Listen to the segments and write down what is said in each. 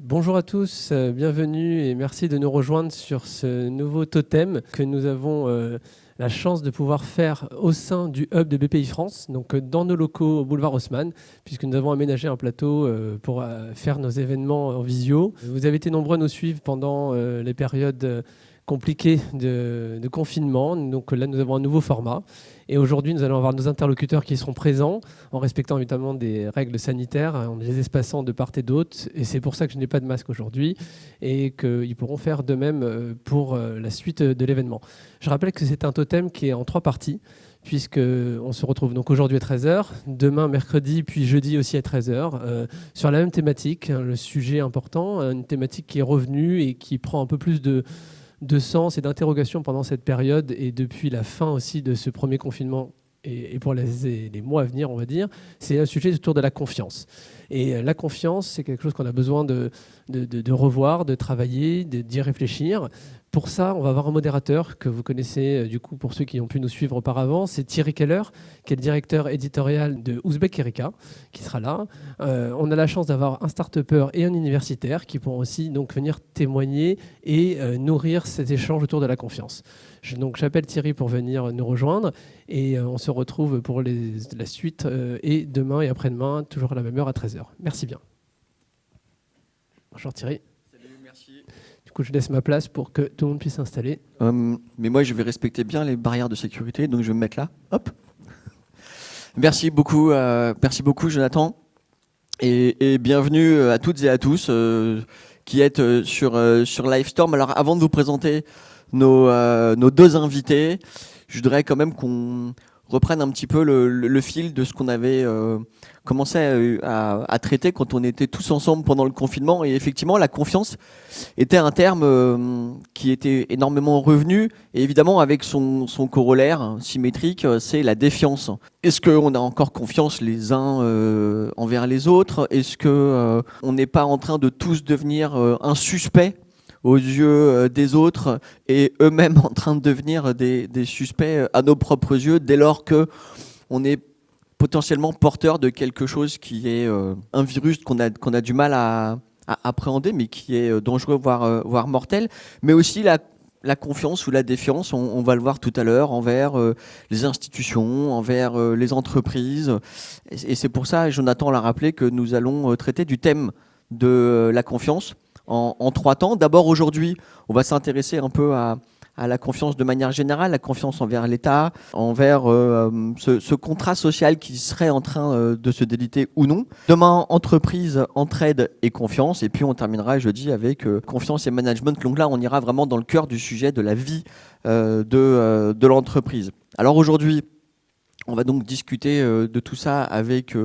Bonjour à tous, bienvenue et merci de nous rejoindre sur ce nouveau totem que nous avons la chance de pouvoir faire au sein du hub de BPI France, donc dans nos locaux au boulevard Haussmann, puisque nous avons aménagé un plateau pour faire nos événements en visio. Vous avez été nombreux à nous suivre pendant les périodes compliquées de confinement, donc là nous avons un nouveau format. Et aujourd'hui, nous allons avoir nos interlocuteurs qui seront présents en respectant évidemment des règles sanitaires, en les espaçant de part et d'autre. Et c'est pour ça que je n'ai pas de masque aujourd'hui et qu'ils pourront faire de même pour la suite de l'événement. Je rappelle que c'est un totem qui est en 3 parties, puisqu'on se retrouve donc aujourd'hui à 13h, demain mercredi, puis jeudi aussi à 13h, sur la même thématique, le sujet important, une thématique qui est revenue et qui prend un peu plus de sens et d'interrogation pendant cette période et depuis la fin aussi de ce premier confinement et pour les mois à venir, on va dire, c'est un sujet autour de la confiance. Et la confiance, c'est quelque chose qu'on a besoin de revoir, de travailler, d'y réfléchir. Pour ça, on va avoir un modérateur que vous connaissez, du coup, pour ceux qui ont pu nous suivre auparavant. C'est Thierry Keller, qui est le directeur éditorial de Ouzbek Erika, qui sera là. On a la chance d'avoir un start-upper et un universitaire qui pourront aussi donc, venir témoigner et nourrir cet échange autour de la confiance. Donc, j'appelle Thierry pour venir nous rejoindre et on se retrouve pour la suite et demain et après-demain, toujours à la même heure à 13h. Merci bien. Bonjour Thierry. Salut, merci. Du coup, je laisse ma place pour que tout le monde puisse s'installer. Mais moi, je vais respecter bien les barrières de sécurité, donc je vais me mettre là. Hop. Merci beaucoup, Jonathan. Et bienvenue à toutes et à tous qui êtes sur Livestorm. Alors, avant de vous présenter nos deux invités, je voudrais quand même qu'on reprenne un petit peu le fil de ce qu'on avait commencé à traiter quand on était tous ensemble pendant le confinement. Et effectivement, la confiance était un terme qui était énormément revenu. Et évidemment, avec son corollaire symétrique, c'est la défiance. Est-ce qu'on a encore confiance les uns envers les autres? Est-ce qu'on n'est pas en train de tous devenir un suspect aux yeux des autres et eux-mêmes en train de devenir des suspects à nos propres yeux dès lors qu'on est potentiellement porteur de quelque chose qui est un virus qu'on a du mal à appréhender mais qui est dangereux voire mortel, mais aussi la confiance ou la défiance, on va le voir tout à l'heure, envers les institutions, envers les entreprises. Et c'est pour ça, Jonathan l'a rappelé, que nous allons traiter du thème de la confiance en 3 temps. D'abord, aujourd'hui, on va s'intéresser un peu à la confiance de manière générale, la confiance envers l'État, envers ce contrat social qui serait en train de se déliter ou non. Demain, entreprise, entraide et confiance. Et puis, on terminera jeudi avec confiance et management. Donc là, on ira vraiment dans le cœur du sujet de la vie de l'entreprise. Alors aujourd'hui, on va donc discuter de tout ça avec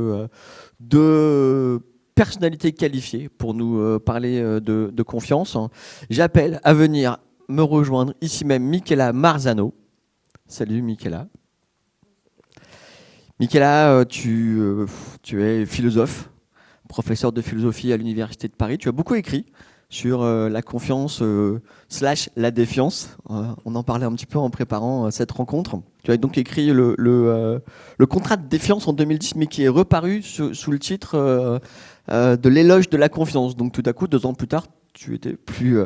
deux personnalité qualifiée pour nous parler de confiance. J'appelle à venir me rejoindre ici même Michela Marzano. Salut Michela. Michela, tu es philosophe, professeur de philosophie à l'Université de Paris. Tu as beaucoup écrit sur la confiance / la défiance. On en parlait un petit peu en préparant cette rencontre. Tu as donc écrit le contrat de défiance en 2010, mais qui est reparu sous le titre de l'éloge de la confiance. Donc tout à coup, 2 ans plus tard, tu étais plus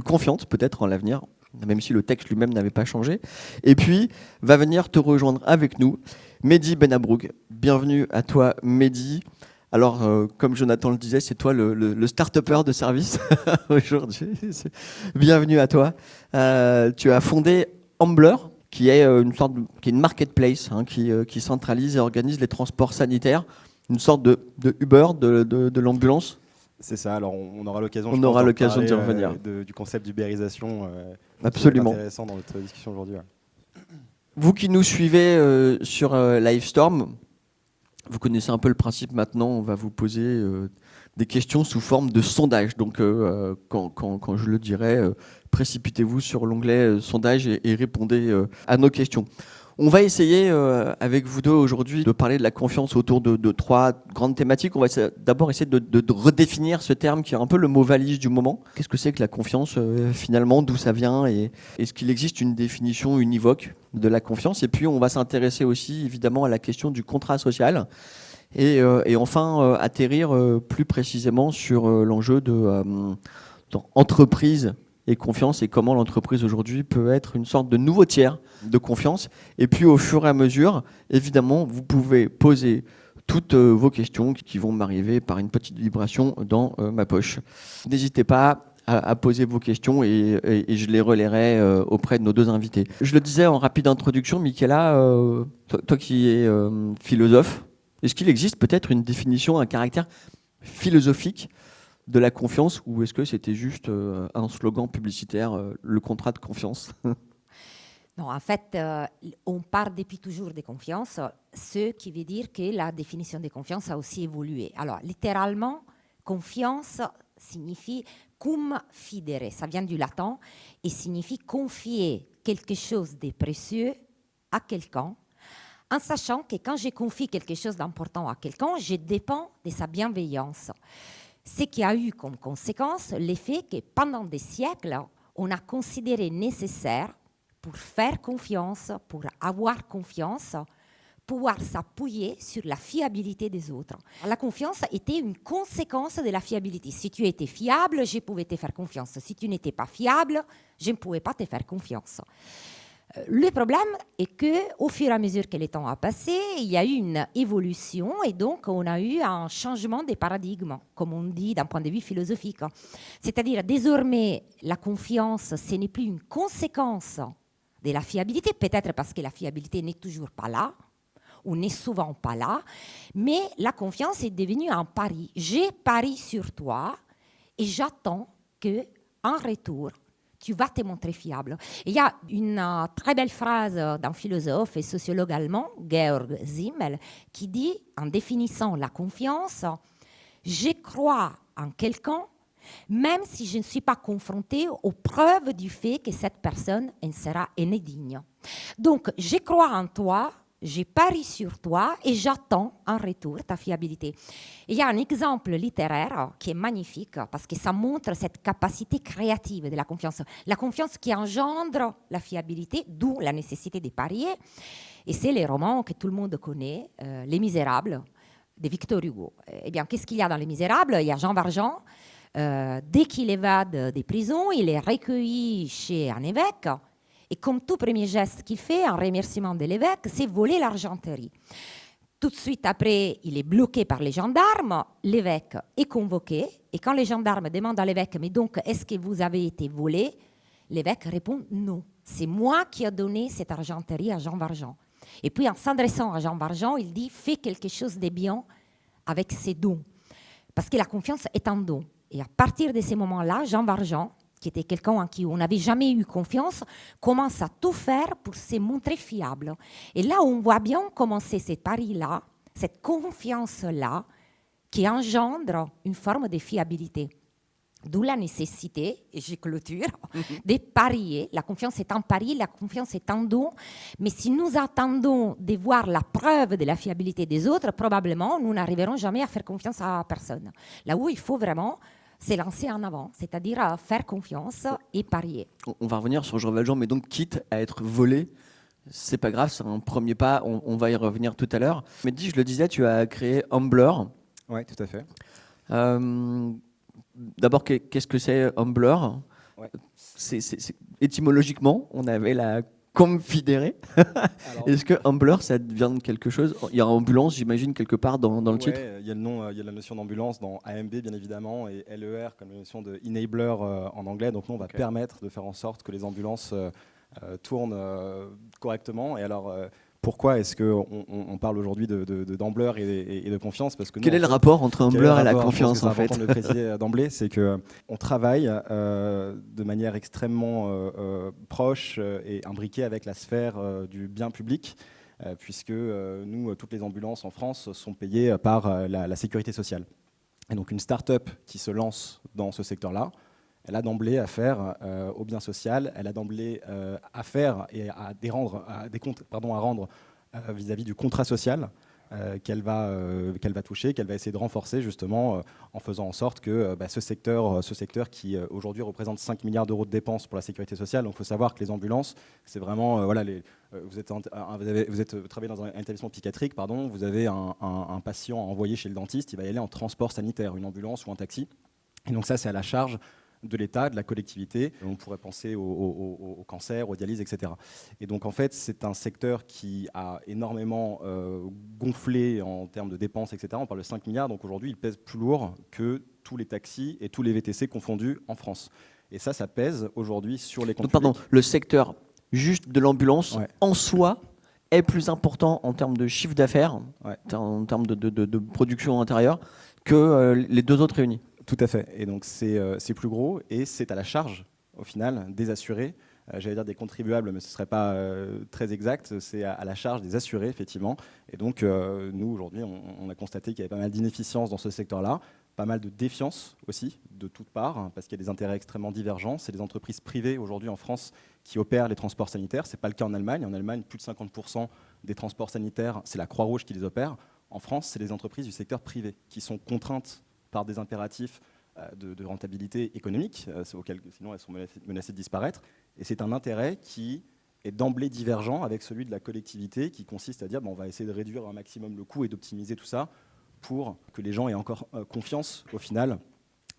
confiante peut-être en l'avenir, même si le texte lui-même n'avait pas changé. Et puis, va venir te rejoindre avec nous Mehdi Benabroug. Bienvenue à toi Mehdi. Alors, comme Jonathan le disait, c'est toi le start-upper de service aujourd'hui. Bienvenue à toi. Tu as fondé Ambler, qui est une marketplace qui centralise et organise les transports sanitaires, une sorte de Uber de l'ambulance. C'est ça, alors on aura l'occasion d'y revenir. Du concept d'ubérisation. Absolument. C'est intéressant dans notre discussion aujourd'hui. Ouais. Vous qui nous suivez sur Livestorm, vous connaissez un peu le principe maintenant, on va vous poser des questions sous forme de sondage. Donc quand je le dirai, précipitez-vous sur l'onglet sondage et répondez à nos questions. On va essayer avec vous deux aujourd'hui de parler de la confiance autour de 3 grandes thématiques. On va d'abord essayer de redéfinir ce terme qui est un peu le mot valise du moment. Qu'est-ce que c'est que la confiance finalement, d'où ça vient et est-ce qu'il existe une définition univoque de la confiance? Et puis on va s'intéresser aussi évidemment à la question du contrat social Et enfin, atterrir plus précisément sur l'enjeu d'entreprise et confiance et comment l'entreprise aujourd'hui peut être une sorte de nouveau tiers de confiance. Et puis au fur et à mesure, évidemment, vous pouvez poser toutes vos questions qui vont m'arriver par une petite vibration dans ma poche. N'hésitez pas à poser vos questions et je les relayerai auprès de nos deux invités. Je le disais en rapide introduction, Michaela, toi qui es philosophe, est-ce qu'il existe peut-être une définition, un caractère philosophique de la confiance ou est-ce que c'était juste un slogan publicitaire, le contrat de confiance? Non, en fait, on parle depuis toujours de confiance, ce qui veut dire que la définition de confiance a aussi évolué. Alors, littéralement, confiance signifie cum fidere, ça vient du latin et signifie confier quelque chose de précieux à quelqu'un, en sachant que quand je confie quelque chose d'important à quelqu'un, je dépends de sa bienveillance. Ce qui a eu comme conséquence l'effet que pendant des siècles, on a considéré nécessaire pour faire confiance, pour avoir confiance, pouvoir s'appuyer sur la fiabilité des autres. La confiance était une conséquence de la fiabilité. Si tu étais fiable, je pouvais te faire confiance. Si tu n'étais pas fiable, je ne pouvais pas te faire confiance. Le problème est qu'au fur et à mesure que le temps a passé, il y a eu une évolution et donc on a eu un changement des paradigmes, comme on dit d'un point de vue philosophique. C'est-à-dire désormais, la confiance, ce n'est plus une conséquence de la fiabilité, peut-être parce que la fiabilité n'est toujours pas là, ou n'est souvent pas là, mais la confiance est devenue un pari. J'ai pari sur toi et j'attends qu'en retour, tu vas te montrer fiable. Il y a une très belle phrase d'un philosophe et sociologue allemand, Georg Simmel, qui dit, en définissant la confiance, « Je crois en quelqu'un, même si je ne suis pas confronté aux preuves du fait que cette personne en sera indigne. » Donc, je crois en toi, j'ai pari sur toi et j'attends en retour ta fiabilité. Il y a un exemple littéraire qui est magnifique parce que ça montre cette capacité créative de la confiance. La confiance qui engendre la fiabilité, d'où la nécessité de parier. Et c'est les romans que tout le monde connaît, Les Misérables, de Victor Hugo. Eh bien, qu'est-ce qu'il y a dans Les Misérables? Il y a Jean Valjean. Dès qu'il évade des prisons, il est recueilli chez un évêque. Et comme tout premier geste qu'il fait, en remerciement de l'évêque, c'est voler l'argenterie. Tout de suite après, il est bloqué par les gendarmes. L'évêque est convoqué. Et quand les gendarmes demandent à l'évêque, mais donc, est-ce que vous avez été volé? L'évêque répond non. C'est moi qui ai donné cette argenterie à Jean Valjean. Et puis, en s'adressant à Jean Valjean, il dit, fais quelque chose de bien avec ces dons. Parce que la confiance est un don. Et à partir de ces moments-là, Jean Valjean, qui était quelqu'un en qui on n'avait jamais eu confiance, commence à tout faire pour se montrer fiable. Et là, on voit bien comment c'est ce pari-là, cette confiance-là, qui engendre une forme de fiabilité. D'où la nécessité, et je clôture, de parier. La confiance est un pari, la confiance est un don. Mais si nous attendons de voir la preuve de la fiabilité des autres, probablement, nous n'arriverons jamais à faire confiance à personne. Là où il faut vraiment c'est lancer en avant, c'est-à-dire à faire confiance et parier. On va revenir sur Jean Valjean, mais donc quitte à être volé, c'est pas grave, c'est un premier pas, on va y revenir tout à l'heure. Mais dis, je le disais, tu as créé Humbler. Oui, tout à fait. D'abord, qu'est-ce que c'est Humbler? Ouais. Étymologiquement, on avait la confidéré. Est-ce que Humbler, ça vient de quelque chose? Il y a ambulance, j'imagine, quelque part dans le titre. Il y a le nom, il y a la notion d'ambulance dans AMB, bien évidemment, et LER comme la notion de enabler en anglais. Donc nous, on va permettre de faire en sorte que les ambulances tournent correctement. Et alors, pourquoi est-ce qu'on parle aujourd'hui d'Humbler et de confiance? Parce que nous, quel est le rapport entre Humbler et la confiance, en fait? C'est important de le préciser d'emblée, c'est qu'on travaille de manière extrêmement proche et imbriquée avec la sphère du bien public, puisque nous, toutes les ambulances en France sont payées par la sécurité sociale. Et donc une start-up qui se lance dans ce secteur-là, elle a d'emblée affaire au bien social, elle a d'emblée affaire et à rendre vis-à-vis du contrat social, qu'elle va toucher, qu'elle va essayer de renforcer justement en faisant en sorte que ce secteur qui aujourd'hui représente 5 milliards d'euros de dépenses pour la sécurité sociale. Donc il faut savoir que les ambulances, c'est vraiment vous travaillez dans un établissement psychiatrique, pardon, vous avez un patient envoyé chez le dentiste, il va y aller en transport sanitaire, une ambulance ou un taxi. Et donc ça, c'est à la charge de l'État, de la collectivité. On pourrait penser au cancer, aux dialyses, etc. Et donc en fait, c'est un secteur qui a énormément gonflé en termes de dépenses, etc. On parle de 5 milliards, donc aujourd'hui, il pèse plus lourd que tous les taxis et tous les VTC confondus en France. Et ça pèse aujourd'hui sur les comptes publics. Pardon, le secteur juste de l'ambulance, en soi, est plus important en termes de chiffre d'affaires, en termes de production intérieure, que les deux autres réunis. Tout à fait. Et donc, c'est plus gros et c'est à la charge, au final, des assurés. J'allais dire des contribuables, mais ce ne serait pas très exact. C'est à la charge des assurés, effectivement. Et donc, nous, aujourd'hui, on a constaté qu'il y avait pas mal d'inefficience dans ce secteur-là, pas mal de défiance aussi, de toutes parts, hein, parce qu'il y a des intérêts extrêmement divergents. C'est des entreprises privées, aujourd'hui, en France, qui opèrent les transports sanitaires. Ce n'est pas le cas en Allemagne. En Allemagne, plus de 50% des transports sanitaires, c'est la Croix-Rouge qui les opère. En France, c'est les entreprises du secteur privé qui sont contraintes par des impératifs de rentabilité économique, sinon elles sont menacées de disparaître. Et c'est un intérêt qui est d'emblée divergent avec celui de la collectivité, qui consiste à dire on va essayer de réduire un maximum le coût et d'optimiser tout ça pour que les gens aient encore confiance, au final,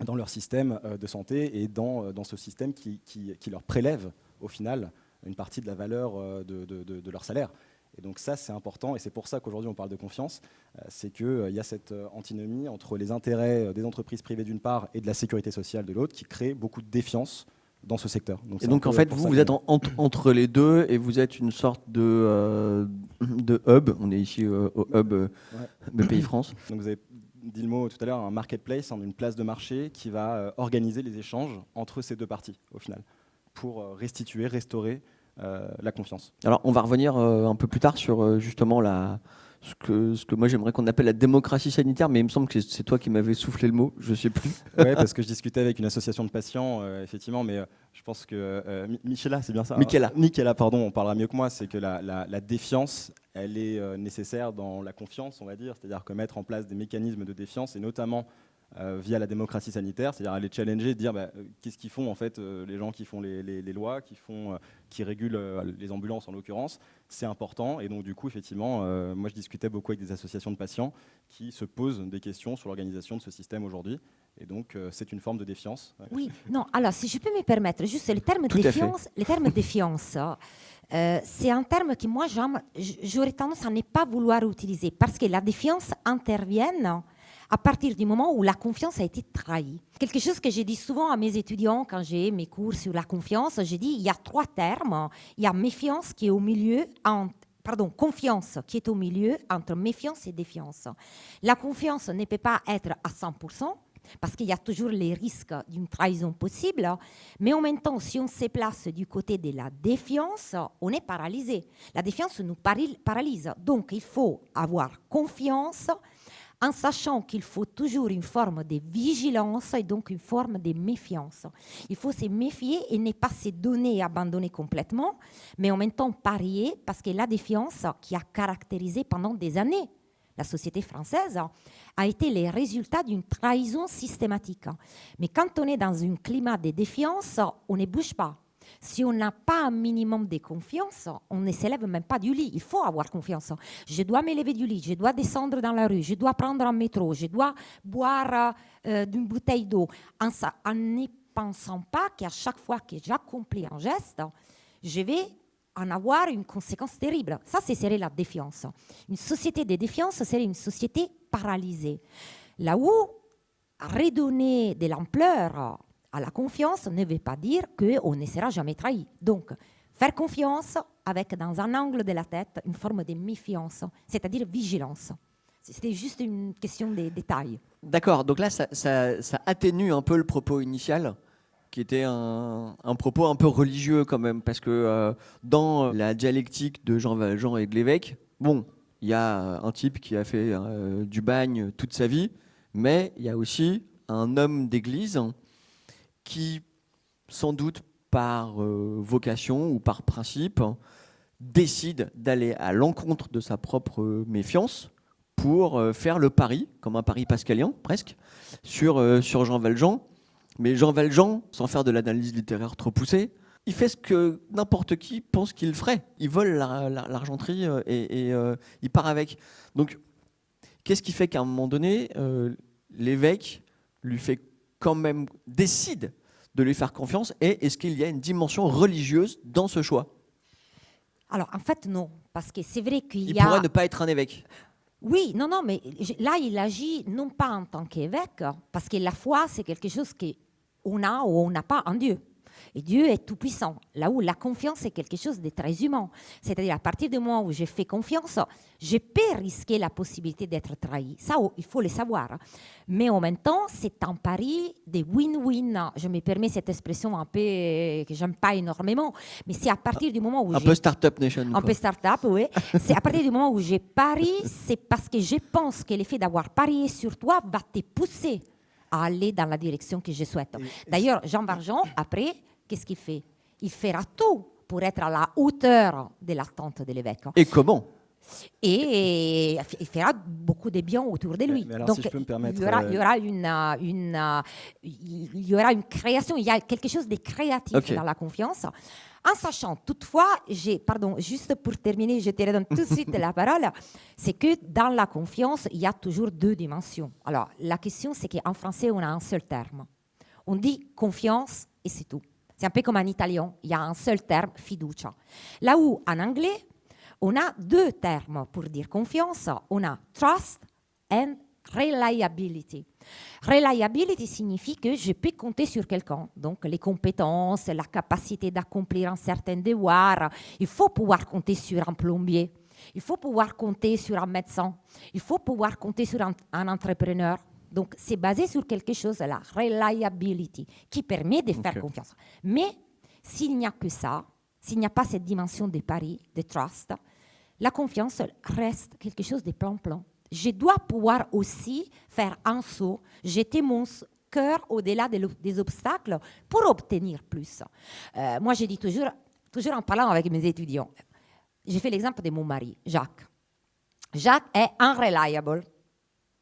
dans leur système de santé et dans ce système qui leur prélève, au final, une partie de la valeur de leur salaire. Et donc ça, c'est important, et c'est pour ça qu'aujourd'hui on parle de confiance, c'est qu'il y a cette antinomie entre les intérêts des entreprises privées d'une part et de la sécurité sociale de l'autre qui crée beaucoup de défiance dans ce secteur. Et donc en fait, vous êtes entre les deux et vous êtes une sorte de hub, on est ici au hub BPI France. Donc vous avez dit le mot tout à l'heure, un marketplace, une place de marché qui va organiser les échanges entre ces deux parties au final, pour restituer, restaurer la confiance. Alors, on va revenir un peu plus tard sur justement ce que moi j'aimerais qu'on appelle la démocratie sanitaire, mais il me semble que c'est toi qui m'avais soufflé le mot, je ne sais plus. Oui, parce que je discutais avec une association de patients, effectivement, mais je pense que Michela, c'est bien ça, Michela, pardon, on parlera mieux que moi, c'est que la défiance, elle est nécessaire dans la confiance, on va dire, c'est-à-dire que mettre en place des mécanismes de défiance, et notamment via la démocratie sanitaire, c'est-à-dire aller challenger, dire qu'est-ce qu'ils font en fait les gens qui font les lois, qui régulent les ambulances en l'occurrence, c'est important. Et donc du coup effectivement, moi je discutais beaucoup avec des associations de patients qui se posent des questions sur l'organisation de ce système aujourd'hui. Et donc c'est une forme de défiance. Oui, non, alors si je peux me permettre, juste le terme défiance, c'est un terme que moi j'aurais tendance à ne pas vouloir utiliser parce que la défiance intervient à partir du moment où la confiance a été trahie. Quelque chose que j'ai dit souvent à mes étudiants quand j'ai mes cours sur la confiance, j'ai dit il y a 3 termes. Il y a méfiance qui est au milieu, confiance qui est au milieu entre méfiance et défiance. La confiance ne peut pas être à 100%, parce qu'il y a toujours les risques d'une trahison possible, mais en même temps, si on se place du côté de la défiance, on est paralysé. La défiance nous paralyse. Donc, il faut avoir confiance en sachant qu'il faut toujours une forme de vigilance et donc une forme de méfiance. Il faut se méfier et ne pas se donner et abandonner complètement, mais en même temps parier, parce que la défiance qui a caractérisé pendant des années la société française a été le résultat d'une trahison systématique. Mais quand on est dans un climat de défiance, on ne bouge pas. Si on n'a pas un minimum de confiance, on ne s'élève même pas du lit. Il faut avoir confiance. Je dois m'élever du lit, je dois descendre dans la rue, je dois prendre un métro, je dois boire d'une bouteille d'eau, en ne pensant pas qu'à chaque fois que j'accomplis un geste, je vais en avoir une conséquence terrible. Ça, ce serait la défiance. Une société de défiance serait une société paralysée. Là où redonner de l'ampleur à la confiance ne veut pas dire qu'on ne sera jamais trahi. Donc, faire confiance avec, dans un angle de la tête, une forme de méfiance, c'est-à-dire vigilance. C'était juste une question de détails. D'accord, donc là, ça atténue un peu le propos initial, qui était un propos un peu religieux quand même, parce que dans la dialectique de Jean Valjean et de l'évêque, bon, il y a un type qui a fait du bagne toute sa vie, mais il y a aussi un homme d'église qui, sans doute par vocation ou par principe, décide d'aller à l'encontre de sa propre méfiance pour faire le pari, comme un pari pascalien presque, sur Jean Valjean. Mais Jean Valjean, sans faire de l'analyse littéraire trop poussée, il fait ce que n'importe qui pense qu'il ferait. Il vole l'argenterie et il part avec. Donc, qu'est-ce qui fait qu'à un moment donné, l'évêque lui fait quand même, décide de lui faire confiance, et est-ce qu'il y a une dimension religieuse dans ce choix? Alors, en fait, non. Parce que c'est vrai qu'il Il y a... pourrait ne pas être un évêque. Oui, non, non, mais là, il agit non pas en tant qu'évêque, parce que la foi, c'est quelque chose qu'on a ou on n'a pas en Dieu. Et Dieu est tout-puissant. Là où la confiance est quelque chose de très humain. C'est-à-dire, à partir du moment où je fais confiance, je peux risquer la possibilité d'être trahi. Ça, il faut le savoir. Mais en même temps, c'est un pari de win-win. Je me permets cette expression un peu que j'aime pas énormément. Mais c'est à partir du moment où un peu Startup Nation. Un peu start-up, oui. C'est à partir du moment où j'ai parié, c'est parce que je pense que l'effet d'avoir parié sur toi va te pousser à aller dans la direction que je souhaite. D'ailleurs, Jean Valjean, après, qu'est-ce qu'il fait? Il fera tout pour être à la hauteur de l'attente de l'évêque. Et comment? Et il fera beaucoup de bien autour de lui. Mais alors, donc, si je peux me permettre, il y aura une création, il y a quelque chose de créatif dans la confiance. En sachant toutefois, juste pour terminer, je te redonne tout de suite la parole, c'est que dans la confiance, il y a toujours deux dimensions. Alors, la question, c'est qu'en français, on a un seul terme. On dit confiance et c'est tout. C'est un peu comme en italien, il y a un seul terme, fiducia. Là où, en anglais, on a deux termes pour dire confiance. On a trust and reliability. Reliability signifie que je peux compter sur quelqu'un. Donc, les compétences, la capacité d'accomplir un certain devoir. Il faut pouvoir compter sur un plombier. Il faut pouvoir compter sur un médecin. Il faut pouvoir compter sur un entrepreneur. Donc, c'est basé sur quelque chose, la reliability, qui permet de faire confiance. Mais s'il n'y a que ça, s'il n'y a pas cette dimension de pari, de trust, la confiance reste quelque chose de plan-plan. Je dois pouvoir aussi faire un saut, jeter mon cœur au-delà des obstacles pour obtenir plus. Moi, je dis toujours en parlant avec mes étudiants, j'ai fait l'exemple de mon mari, Jacques. Jacques est unreliable.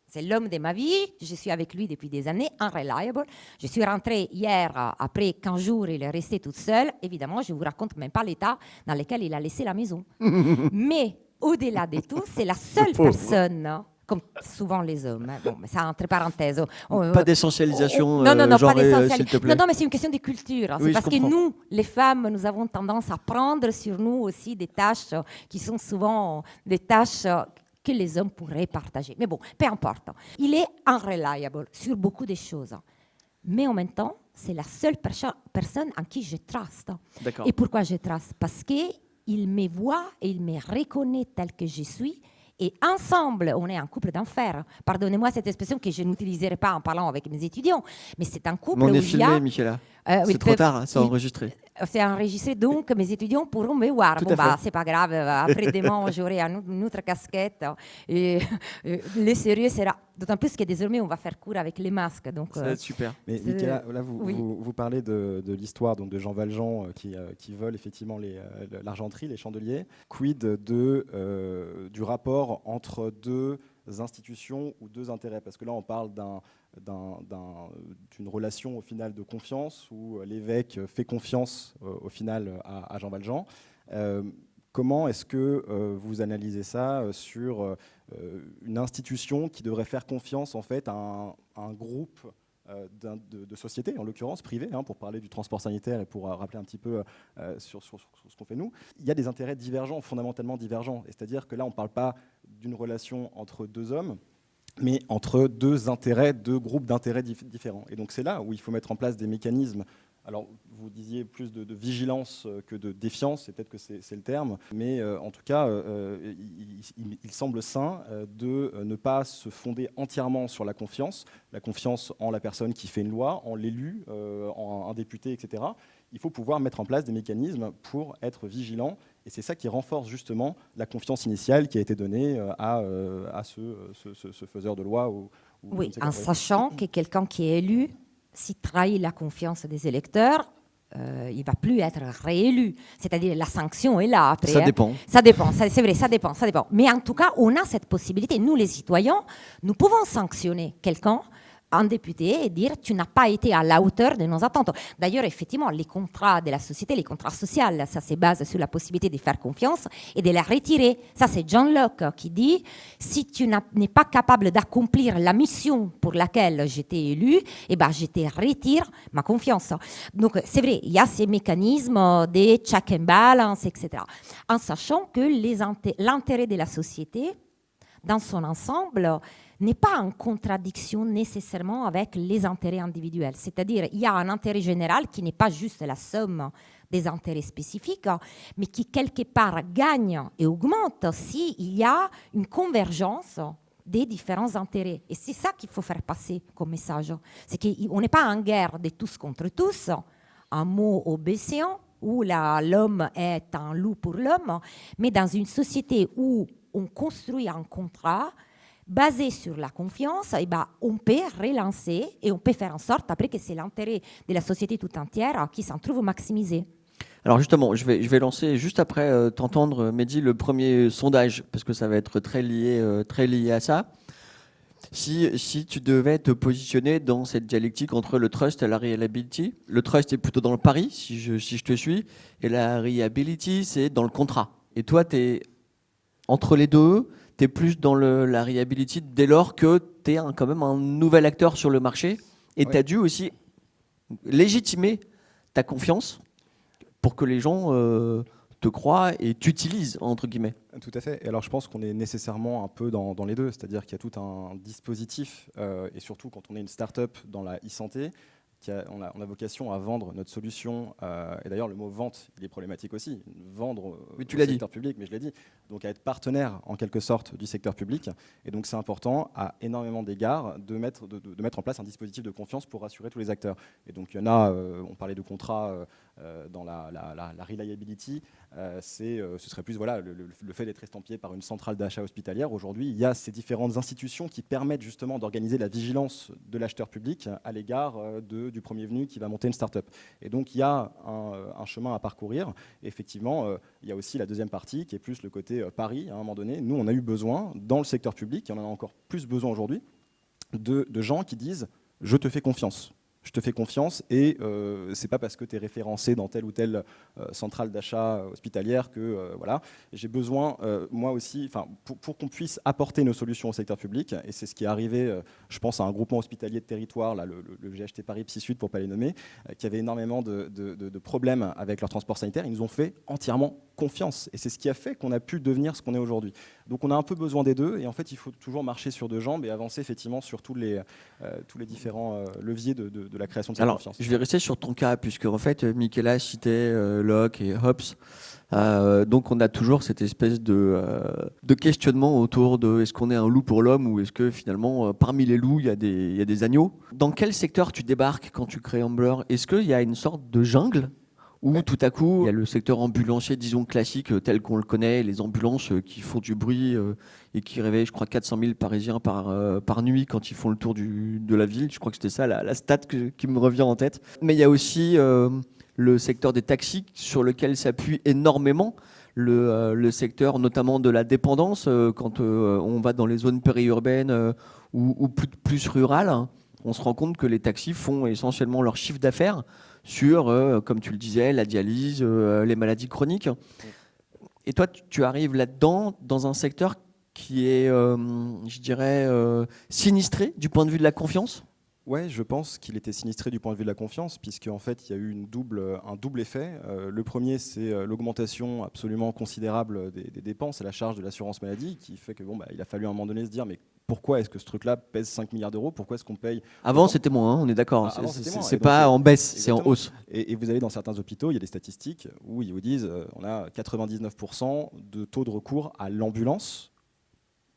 C'est l'homme de ma vie, je suis avec lui depuis des années, unreliable. Je suis rentrée hier, après 15 jours, il est resté tout seul. Évidemment, je ne vous raconte même pas l'état dans lequel il a laissé la maison. Mais au-delà de tout, c'est la seule personne, comme souvent les hommes, bon, mais ça entre parenthèses. Pas d'essentialisation, non, pas d'essentialisation. s'il te plaît. Non, mais c'est une question de culture. Oui, c'est parce que nous, les femmes, nous avons tendance à prendre sur nous aussi des tâches qui sont souvent des tâches que les hommes pourraient partager. Mais bon, peu importe. Il est unreliable sur beaucoup de choses. Mais en même temps, c'est la seule personne en qui je trust. D'accord. Et pourquoi je trust? Parce qu'il me voit et il me reconnaît tel que je suis. Et ensemble, on est un couple d'enfer. Pardonnez-moi cette expression que je n'utiliserai pas en parlant avec mes étudiants, mais c'est un couple mais on où est il y a... filmé, Michaela. C'est trop tard, c'est enregistré. C'est enregistré, donc mes étudiants pourront me voir. Tout Bon, à fait. c'est pas grave, après-demain, j'aurai une autre casquette. Et le sérieux sera... D'autant plus que désormais, on va faire court avec les masques. Donc, Ça va être super. Mais Michaela, là, oui. vous parlez de l'histoire donc de Jean Valjean qui vole effectivement l'argenterie, les chandeliers. Quid du rapport entre deux institutions ou deux intérêts? Parce que là, on parle d'une relation au final de confiance où l'évêque fait confiance au final à Jean Valjean. Comment est-ce que vous analysez ça sur une institution qui devrait faire confiance en fait à un groupe de sociétés, en l'occurrence privées, pour parler du transport sanitaire et pour rappeler un petit peu sur ce qu'on fait nous? Il y a des intérêts divergents, fondamentalement divergents. C'est-à-dire que là, on ne parle pas d'une relation entre deux hommes, mais entre deux intérêts, deux groupes d'intérêts différents. Et donc c'est là où il faut mettre en place des mécanismes. Alors, vous disiez plus de vigilance que de défiance, et peut-être que c'est le terme, mais en tout cas, il semble sain de ne pas se fonder entièrement sur la confiance en la personne qui fait une loi, en l'élu, en un député, etc. Il faut pouvoir mettre en place des mécanismes pour être vigilant, et c'est ça qui renforce justement la confiance initiale qui a été donnée à ce faiseur de loi. Oui, en sachant que quelqu'un qui est élu, s'il trahit la confiance des électeurs, il ne va plus être réélu. C'est-à-dire la sanction est là après. Ça dépend. Ça dépend, c'est vrai, ça dépend. Mais en tout cas, on a cette possibilité. Nous, les citoyens, nous pouvons sanctionner quelqu'un, un député, et dire tu n'as pas été à la hauteur de nos attentes. D'ailleurs, effectivement, les contrats de la société, les contrats sociaux, ça se base sur la possibilité de faire confiance et de la retirer. Ça, c'est John Locke qui dit si tu n'es pas capable d'accomplir la mission pour laquelle j'étais élu, eh ben, je te retire ma confiance. Donc, c'est vrai, il y a ces mécanismes des check and balance, etc. En sachant que l'intérêt de la société, dans son ensemble, n'est pas en contradiction nécessairement avec les intérêts individuels. C'est-à-dire, il y a un intérêt général qui n'est pas juste la somme des intérêts spécifiques, mais qui quelque part gagne et augmente s'il y a une convergence des différents intérêts. Et c'est ça qu'il faut faire passer comme message. C'est qu'on n'est pas en guerre de tous contre tous, un mot obéissant, où l'homme est un loup pour l'homme, mais dans une société où on construit un contrat basé sur la confiance, et ben, on peut relancer et on peut faire en sorte après que c'est l'intérêt de la société tout entière qui s'en trouve maximisé. Alors justement, je vais lancer juste après t'entendre, Mehdi, le premier sondage, parce que ça va être très lié à ça. Si tu devais te positionner dans cette dialectique entre le trust et la reliability, le trust est plutôt dans le pari, si je te suis, et la reliability, c'est dans le contrat. Et toi, tu es entre les deux, tu es plus dans la reliability dès lors que tu es quand même un nouvel acteur sur le marché et tu as dû aussi légitimer ta confiance pour que les gens te croient et t'utilisent, entre guillemets. Tout à fait. Et alors je pense qu'on est nécessairement un peu dans les deux, c'est-à-dire qu'il y a tout un dispositif, et surtout quand on est une start-up dans la e-santé, on a vocation à vendre notre solution, et d'ailleurs le mot vente, il est problématique aussi, vendre au secteur public, mais je l'ai dit, donc à être partenaire en quelque sorte du secteur public, et donc c'est important à énormément d'égards de mettre en place un dispositif de confiance pour rassurer tous les acteurs. Et donc il y en a, on parlait de contrats dans la reliability, ce serait plus voilà, le fait d'être estampillé par une centrale d'achat hospitalière. Aujourd'hui, il y a ces différentes institutions qui permettent justement d'organiser la vigilance de l'acheteur public à l'égard du premier venu qui va monter une start-up. Et donc il y a un chemin à parcourir. Et effectivement, il y a aussi la deuxième partie qui est plus le côté pari. À un moment donné, nous, on a eu besoin, dans le secteur public, et on en a encore plus besoin aujourd'hui, de gens qui disent « je te fais confiance ». Je te fais confiance et c'est pas parce que tu es référencé dans telle ou telle centrale d'achat hospitalière que voilà. J'ai besoin, moi aussi, pour qu'on puisse apporter nos solutions au secteur public, et c'est ce qui est arrivé, je pense à un groupement hospitalier de territoire, là, le GHT Paris Psy Sud pour pas les nommer, qui avait énormément de problèmes avec leur transport sanitaire. Ils nous ont fait entièrement confiance et c'est ce qui a fait qu'on a pu devenir ce qu'on est aujourd'hui. Donc on a un peu besoin des deux et en fait il faut toujours marcher sur deux jambes et avancer effectivement sur tous les différents leviers de la création de cette confiance. Je vais rester sur ton cas puisque en fait Michaela citait Locke et Hobbes. Donc on a toujours cette espèce de questionnement autour de est-ce qu'on est un loup pour l'homme ou est-ce que finalement parmi les loups il y a des agneaux. Dans quel secteur tu débarques quand tu crées Ambler? Est-ce qu'il y a une sorte de jungle où tout à coup il y a le secteur ambulancier disons classique tel qu'on le connaît, les ambulances qui font du bruit et qui réveillent je crois 400 000 Parisiens par nuit quand ils font le tour de la ville. Je crois que c'était ça la stat qui me revient en tête. Mais il y a aussi le secteur des taxis sur lequel s'appuie énormément le secteur notamment de la dépendance quand on va dans les zones périurbaines ou plus rurales. On se rend compte que les taxis font essentiellement leur chiffre d'affaires sur, comme tu le disais, la dialyse, les maladies chroniques. Et toi, tu arrives là-dedans dans un secteur qui est, je dirais, sinistré du point de vue de la confiance ? Ouais, je pense qu'il était sinistré du point de vue de la confiance, puisqu'en fait, il y a eu un double effet. Le premier, c'est l'augmentation absolument considérable des dépenses et la charge de l'assurance maladie, qui fait que il a fallu à un moment donné se dire, mais pourquoi est-ce que ce truc-là pèse 5 milliards d'euros? Pourquoi est-ce qu'on paye? Avant, c'était moins, on est d'accord. C'est pas en baisse, c'est en hausse. Et vous allez dans certains hôpitaux, il y a des statistiques où ils vous disent on a 99% de taux de recours à l'ambulance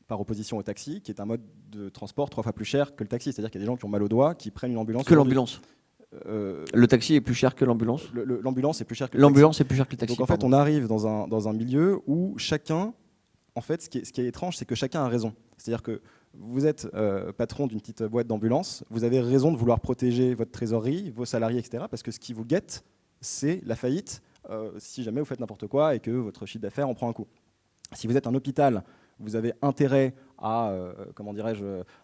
par opposition au taxi, qui est un mode de transport 3 fois plus cher que le taxi. C'est-à-dire qu'il y a des gens qui ont mal au doigt, qui prennent une ambulance. Que l'ambulance. Le taxi est plus cher que l'ambulance. L'ambulance est plus cher que le taxi. L'ambulance est plus cher que le taxi. Donc en fait, on arrive dans un milieu où chacun, en fait, ce qui est étrange, c'est que chacun a raison. C'est-à-dire que vous êtes patron d'une petite boîte d'ambulance, vous avez raison de vouloir protéger votre trésorerie, vos salariés, etc. Parce que ce qui vous guette, c'est la faillite si jamais vous faites n'importe quoi et que votre chiffre d'affaires en prend un coup. Si vous êtes un hôpital, vous avez intérêt à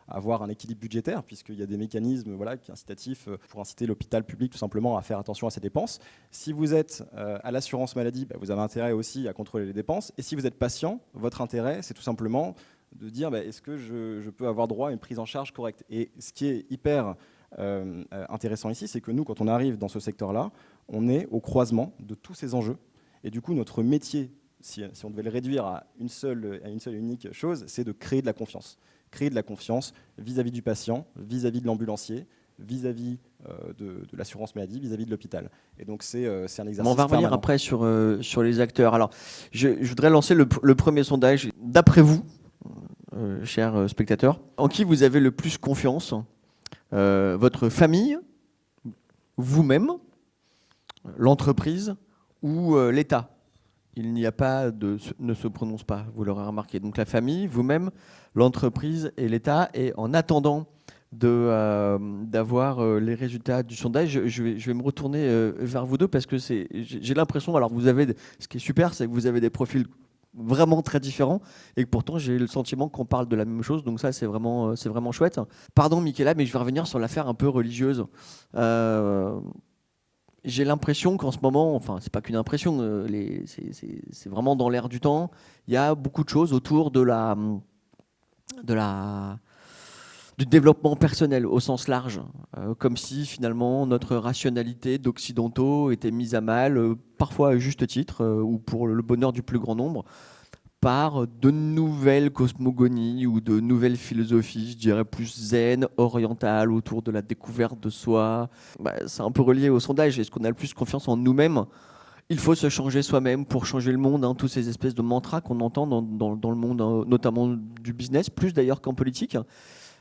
avoir un équilibre budgétaire, puisqu'il y a des mécanismes incitatifs pour inciter l'hôpital public tout simplement à faire attention à ses dépenses. Si vous êtes à l'assurance maladie, vous avez intérêt aussi à contrôler les dépenses. Et si vous êtes patient, votre intérêt, c'est tout simplement de dire est-ce que je peux avoir droit à une prise en charge correcte. Et ce qui est hyper intéressant ici, c'est que nous, quand on arrive dans ce secteur-là, on est au croisement de tous ces enjeux. Et du coup, notre métier, si on devait le réduire à une seule et unique chose, c'est de créer de la confiance. Créer de la confiance vis-à-vis du patient, vis-à-vis de l'ambulancier, vis-à-vis de l'assurance maladie, vis-à-vis de l'hôpital. Et donc, c'est un exercice On va revenir permanent. après sur les acteurs. Alors, je voudrais lancer le premier sondage. D'après vous, chers spectateurs, en qui vous avez le plus confiance ? Votre famille, vous-même, l'entreprise ou l'État ? Il n'y a pas de ne se prononce pas, vous l'aurez remarqué. Donc la famille, vous-même, l'entreprise et l'État. Et en attendant d'avoir les résultats du sondage, je vais me retourner vers vous deux parce que j'ai l'impression, alors ce qui est super, c'est que vous avez des profils vraiment très différents et que pourtant j'ai le sentiment qu'on parle de la même chose, donc ça c'est vraiment chouette. Pardon Michaela, mais je vais revenir sur l'affaire un peu religieuse. J'ai l'impression qu'en ce moment, enfin c'est pas qu'une impression, c'est vraiment dans l'air du temps, il y a beaucoup de choses autour du développement personnel au sens large, comme si finalement notre rationalité d'occidentaux était mise à mal, parfois à juste titre, ou pour le bonheur du plus grand nombre, par de nouvelles cosmogonies ou de nouvelles philosophies, je dirais plus zen, orientales, autour de la découverte de soi. C'est un peu relié au sondage. Est-ce qu'on a le plus confiance en nous-mêmes ? Il faut se changer soi-même pour changer le monde, tous ces espèces de mantras qu'on entend dans le monde, notamment du business, plus d'ailleurs qu'en politique.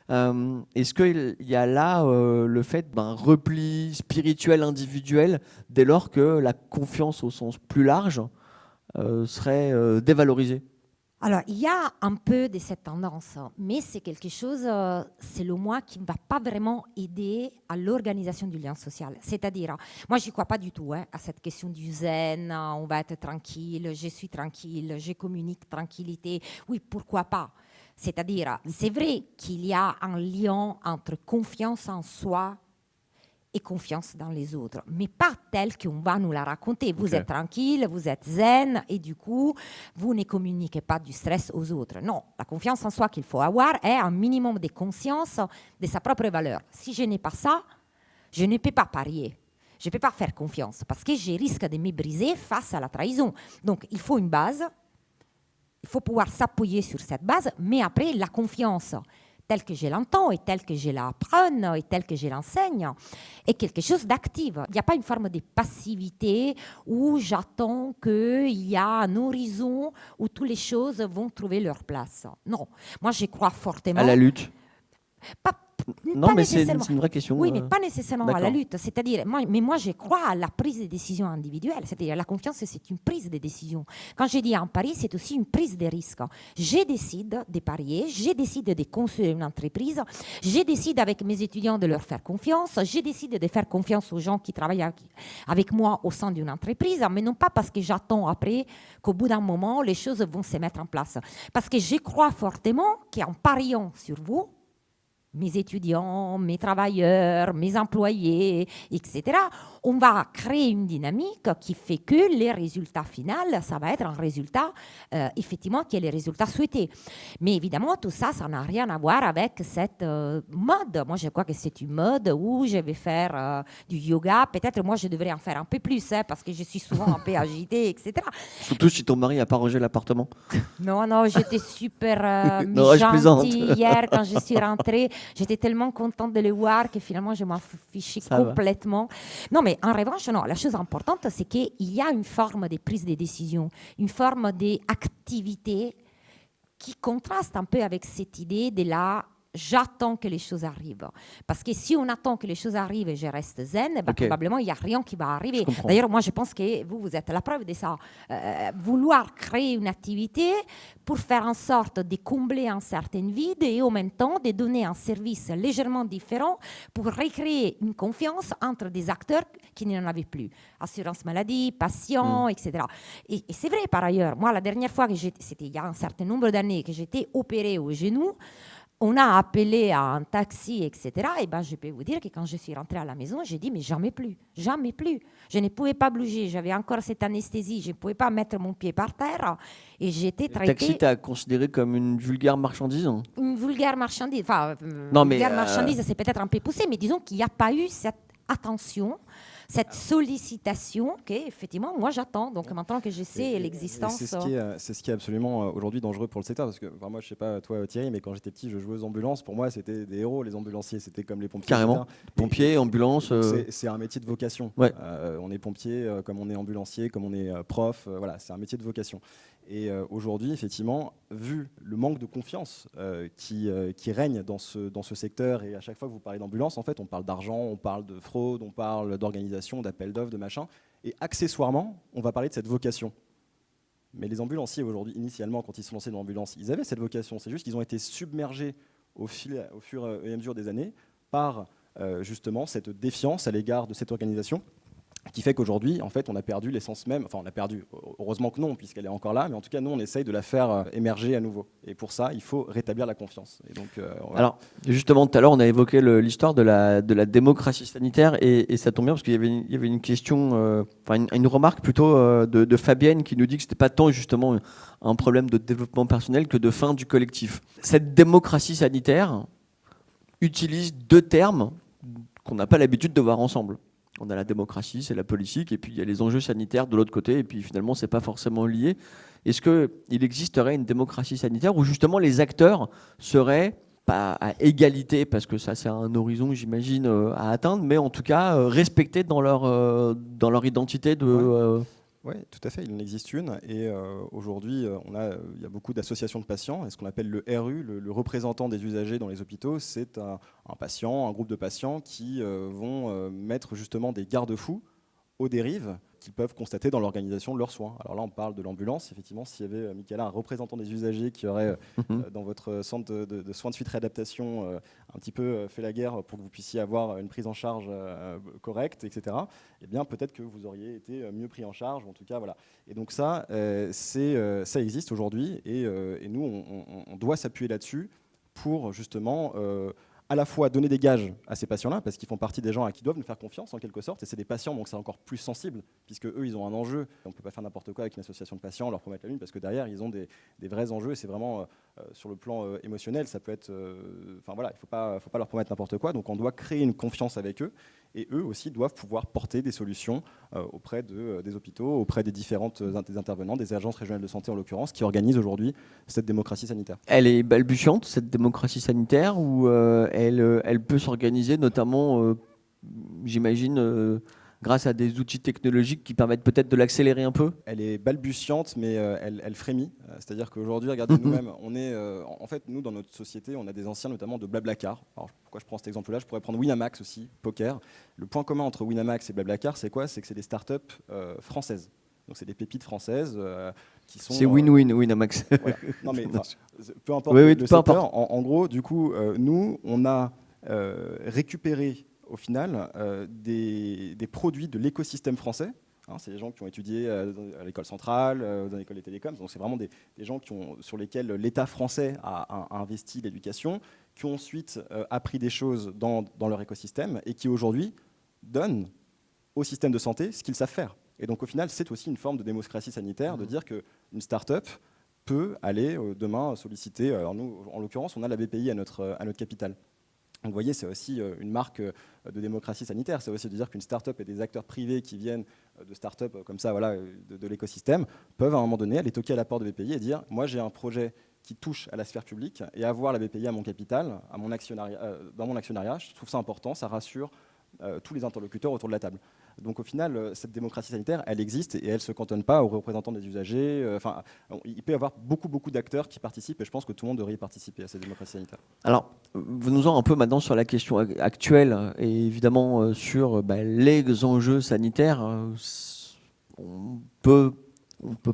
Est-ce qu'il y a là le fait d'un repli spirituel individuel dès lors que la confiance au sens plus large serait dévalorisée ? Alors, il y a un peu de cette tendance, mais c'est quelque chose, selon moi, qui ne va pas vraiment aider à l'organisation du lien social. C'est-à-dire, moi, je ne crois pas du tout à cette question du zen, on va être tranquille, je suis tranquille, je communique tranquillité. Oui, pourquoi pas ? C'est-à-dire, c'est vrai qu'il y a un lien entre confiance en soi et confiance dans les autres, mais pas tel qu'on va nous la raconter. Vous êtes tranquille, vous êtes zen, et du coup, vous ne communiquez pas du stress aux autres. Non, la confiance en soi qu'il faut avoir est un minimum de conscience de sa propre valeur. Si je n'ai pas ça, je ne peux pas parier. Je ne peux pas faire confiance, parce que je risque de me briser face à la trahison. Donc, il faut une base, il faut pouvoir s'appuyer sur cette base, mais après, la confiance telle que je l'entends et telle que je l'apprenne et telle que je l'enseigne, est quelque chose d'actif. Il n'y a pas une forme de passivité où j'attends qu'il y a un horizon où toutes les choses vont trouver leur place. Non, moi je crois fortement... À la lutte. Non, mais c'est une vraie question. Oui, mais pas nécessairement à la D'accord. lutte. C'est-à-dire, moi, je crois à la prise de décision individuelle. C'est-à-dire, la confiance, c'est une prise de décision. Quand je dis un pari, c'est aussi une prise de risque. Je décide de parier, je décide de construire une entreprise, je décide avec mes étudiants de leur faire confiance, je décide de faire confiance aux gens qui travaillent avec moi au sein d'une entreprise, mais non pas parce que j'attends après qu'au bout d'un moment, les choses vont se mettre en place. Parce que je crois fortement qu'en pariant sur vous, mes étudiants, mes travailleurs, mes employés, etc., on va créer une dynamique qui fait que les résultats finaux, ça va être un résultat, effectivement, qui est le résultat souhaité. Mais évidemment, tout ça, ça n'a rien à voir avec cette mode. Moi, je crois que c'est une mode où je vais faire du yoga. Peut-être, moi, je devrais en faire un peu plus, parce que je suis souvent un peu agitée, etc. Surtout si ton mari n'a pas rangé l'appartement. Non, j'étais super Non, je plaisante. gentille hier quand je suis rentrée. J'étais tellement contente de le voir que finalement, je m'en fichais complètement. Non, mais en revanche, non, la chose importante, c'est qu'il y a une forme de prise de décision, une forme d'activité qui contraste un peu avec cette idée de la j'attends que les choses arrivent. Parce que si on attend que les choses arrivent et je reste zen, probablement il n'y a rien qui va arriver. D'ailleurs, moi je pense que vous êtes la preuve de ça. Vouloir créer une activité pour faire en sorte de combler un certain vide et en même temps de donner un service légèrement différent pour recréer une confiance entre des acteurs qui n'en avaient plus. Assurance maladie, patients, etc. Et c'est vrai par ailleurs. Moi, la dernière fois, c'était il y a un certain nombre d'années, que j'étais opérée au genou, on a appelé à un taxi, etc. Et ben, je peux vous dire que quand je suis rentrée à la maison, j'ai dit, mais jamais plus, jamais plus. Je ne pouvais pas bouger, j'avais encore cette anesthésie, je ne pouvais pas mettre mon pied par terre. Et j'étais traitée... Le taxi, tu as considéré comme une vulgaire marchandise, hein? Une vulgaire marchandise. Enfin, non, vulgaire marchandise, c'est peut-être un peu poussé, mais disons qu'il n'y a pas eu cette attention, cette sollicitation qu'effectivement, moi, j'attends. Donc, maintenant que je sais l'existence... C'est ce qui est absolument aujourd'hui dangereux pour le secteur. Parce que moi, je ne sais pas toi, Thierry, mais quand j'étais petit, je jouais aux ambulances. Pour moi, c'était des héros, les ambulanciers. C'était comme les pompiers. Carrément. Pompiers, ambulances... C'est un métier de vocation. Ouais. On est pompier comme on est ambulancier, comme on est prof. Voilà, c'est un métier de vocation. Et aujourd'hui, effectivement, vu le manque de confiance qui règne dans ce secteur, et à chaque fois que vous parlez d'ambulance, en fait, on parle d'argent, on parle de fraude, on parle d'organisation, d'appel d'offres, de machin, et accessoirement, on va parler de cette vocation. Mais les ambulanciers, aujourd'hui, initialement, quand ils se sont lancés dans l'ambulance, ils avaient cette vocation. C'est juste qu'ils ont été submergés au fur et à mesure des années par justement cette défiance à l'égard de cette organisation, qui fait qu'aujourd'hui, en fait, on a perdu l'essence même. Enfin, on a perdu. Heureusement que non, puisqu'elle est encore là. Mais en tout cas, nous, on essaye de la faire émerger à nouveau. Et pour ça, il faut rétablir la confiance. Et donc, voilà. Alors, justement, tout à l'heure, on a évoqué l'histoire de la démocratie sanitaire, et ça tombe bien parce qu'il y avait une question, une remarque plutôt de Fabienne qui nous dit que c'était pas tant justement un problème de développement personnel que de fin du collectif. Cette démocratie sanitaire utilise deux termes qu'on n'a pas l'habitude de voir ensemble. On a la démocratie, c'est la politique, et puis il y a les enjeux sanitaires de l'autre côté, et puis finalement, c'est pas forcément lié. Est-ce qu'il existerait une démocratie sanitaire où justement les acteurs seraient pas à égalité, parce que ça c'est un horizon, j'imagine, à atteindre, mais en tout cas respectés dans leur identité de... Oui, tout à fait, il en existe une. Et aujourd'hui, il y a beaucoup d'associations de patients. Et ce qu'on appelle le RU, le représentant des usagers dans les hôpitaux, c'est un patient, un groupe de patients qui vont mettre justement des garde-fous aux dérives qu'ils peuvent constater dans l'organisation de leurs soins. Alors là, on parle de l'ambulance. Effectivement, s'il y avait, Michaela, un représentant des usagers qui aurait, dans votre centre de soins de suite réadaptation, un petit peu fait la guerre pour que vous puissiez avoir une prise en charge correcte, etc., eh bien, peut-être que vous auriez été mieux pris en charge. En tout cas, voilà. Et donc ça, ça existe aujourd'hui. Et nous, on doit s'appuyer là-dessus pour justement... à la fois donner des gages à ces patients-là, parce qu'ils font partie des gens à qui doivent nous faire confiance en quelque sorte, et c'est des patients, donc c'est encore plus sensible, puisque eux, ils ont un enjeu. On ne peut pas faire n'importe quoi avec une association de patients, leur promettre la lune, parce que derrière, ils ont des vrais enjeux, et c'est vraiment sur le plan émotionnel, ça peut être... Enfin voilà, il ne faut pas leur promettre n'importe quoi, donc on doit créer une confiance avec eux, et eux aussi doivent pouvoir porter des solutions auprès des hôpitaux, auprès des différentes des intervenants, des agences régionales de santé en l'occurrence, qui organisent aujourd'hui cette démocratie sanitaire. Elle est balbutiante, cette démocratie sanitaire, ou elle peut s'organiser notamment, j'imagine, grâce à des outils technologiques qui permettent peut-être de l'accélérer un peu? Elle est balbutiante, mais elle frémit. C'est-à-dire qu'aujourd'hui, regardez, nous-mêmes, on est, en fait, nous, dans notre société, on a des anciens, notamment de Blablacar. Alors, pourquoi je prends cet exemple-là? Je pourrais prendre Winamax aussi, poker. Le point commun entre Winamax et Blablacar, c'est quoi? C'est que c'est des startups françaises. Donc, c'est des pépites françaises qui sont... C'est win-win, Winamax. Voilà. Non, mais peu importe oui, le secteur. En gros, du coup, nous, on a récupéré au final des produits de l'écosystème français. C'est des gens qui ont étudié à l'école centrale, dans l'école des télécoms. Donc c'est vraiment des gens sur lesquels l'État français a investi l'éducation, qui ont ensuite appris des choses dans leur écosystème et qui aujourd'hui donnent au système de santé ce qu'ils savent faire. Et donc au final, c'est aussi une forme de démocratie sanitaire de dire qu'une start-up peut aller demain solliciter. Alors nous, en l'occurrence, on a la BPI à notre capitale. Donc vous voyez, c'est aussi une marque de démocratie sanitaire. C'est aussi de dire qu'une start-up et des acteurs privés qui viennent de start-up comme ça, voilà, de l'écosystème, peuvent à un moment donné aller toquer à la porte de BPI et dire « moi j'ai un projet qui touche à la sphère publique et avoir la BPI à mon capital, à mon actionnariat, dans mon actionnariat, je trouve ça important, ça rassure tous les interlocuteurs autour de la table ». Donc au final, cette démocratie sanitaire, elle existe et elle ne se cantonne pas aux représentants des usagers. Il peut y avoir beaucoup d'acteurs qui participent et je pense que tout le monde devrait y participer à cette démocratie sanitaire. Alors, venons-en un peu maintenant sur la question actuelle et évidemment sur les enjeux sanitaires. On peut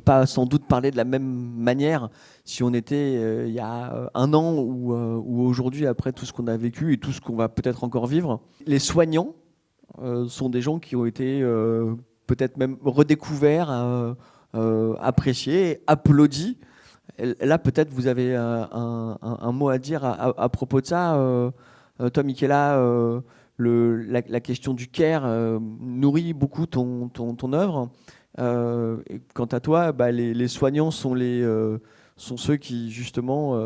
pas sans doute parler de la même manière si on était il y a un an ou aujourd'hui après tout ce qu'on a vécu et tout ce qu'on va peut-être encore vivre. Les soignants sont des gens qui ont été peut-être même redécouverts, appréciés, applaudis. Là, peut-être vous avez un mot à dire à propos de ça. Toi, Michaela, la question du care nourrit beaucoup ton œuvre. Et quant à toi, les soignants sont ceux qui, justement,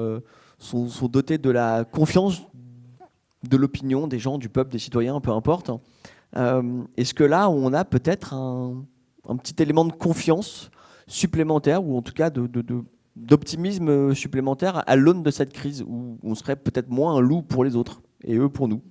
sont dotés de la confiance de l'opinion des gens, du peuple, des citoyens, peu importe. Est-ce que là, on a peut-être un petit élément de confiance supplémentaire, ou en tout cas d'optimisme supplémentaire à l'aune de cette crise, où on serait peut-être moins un loup pour les autres, et eux pour nous?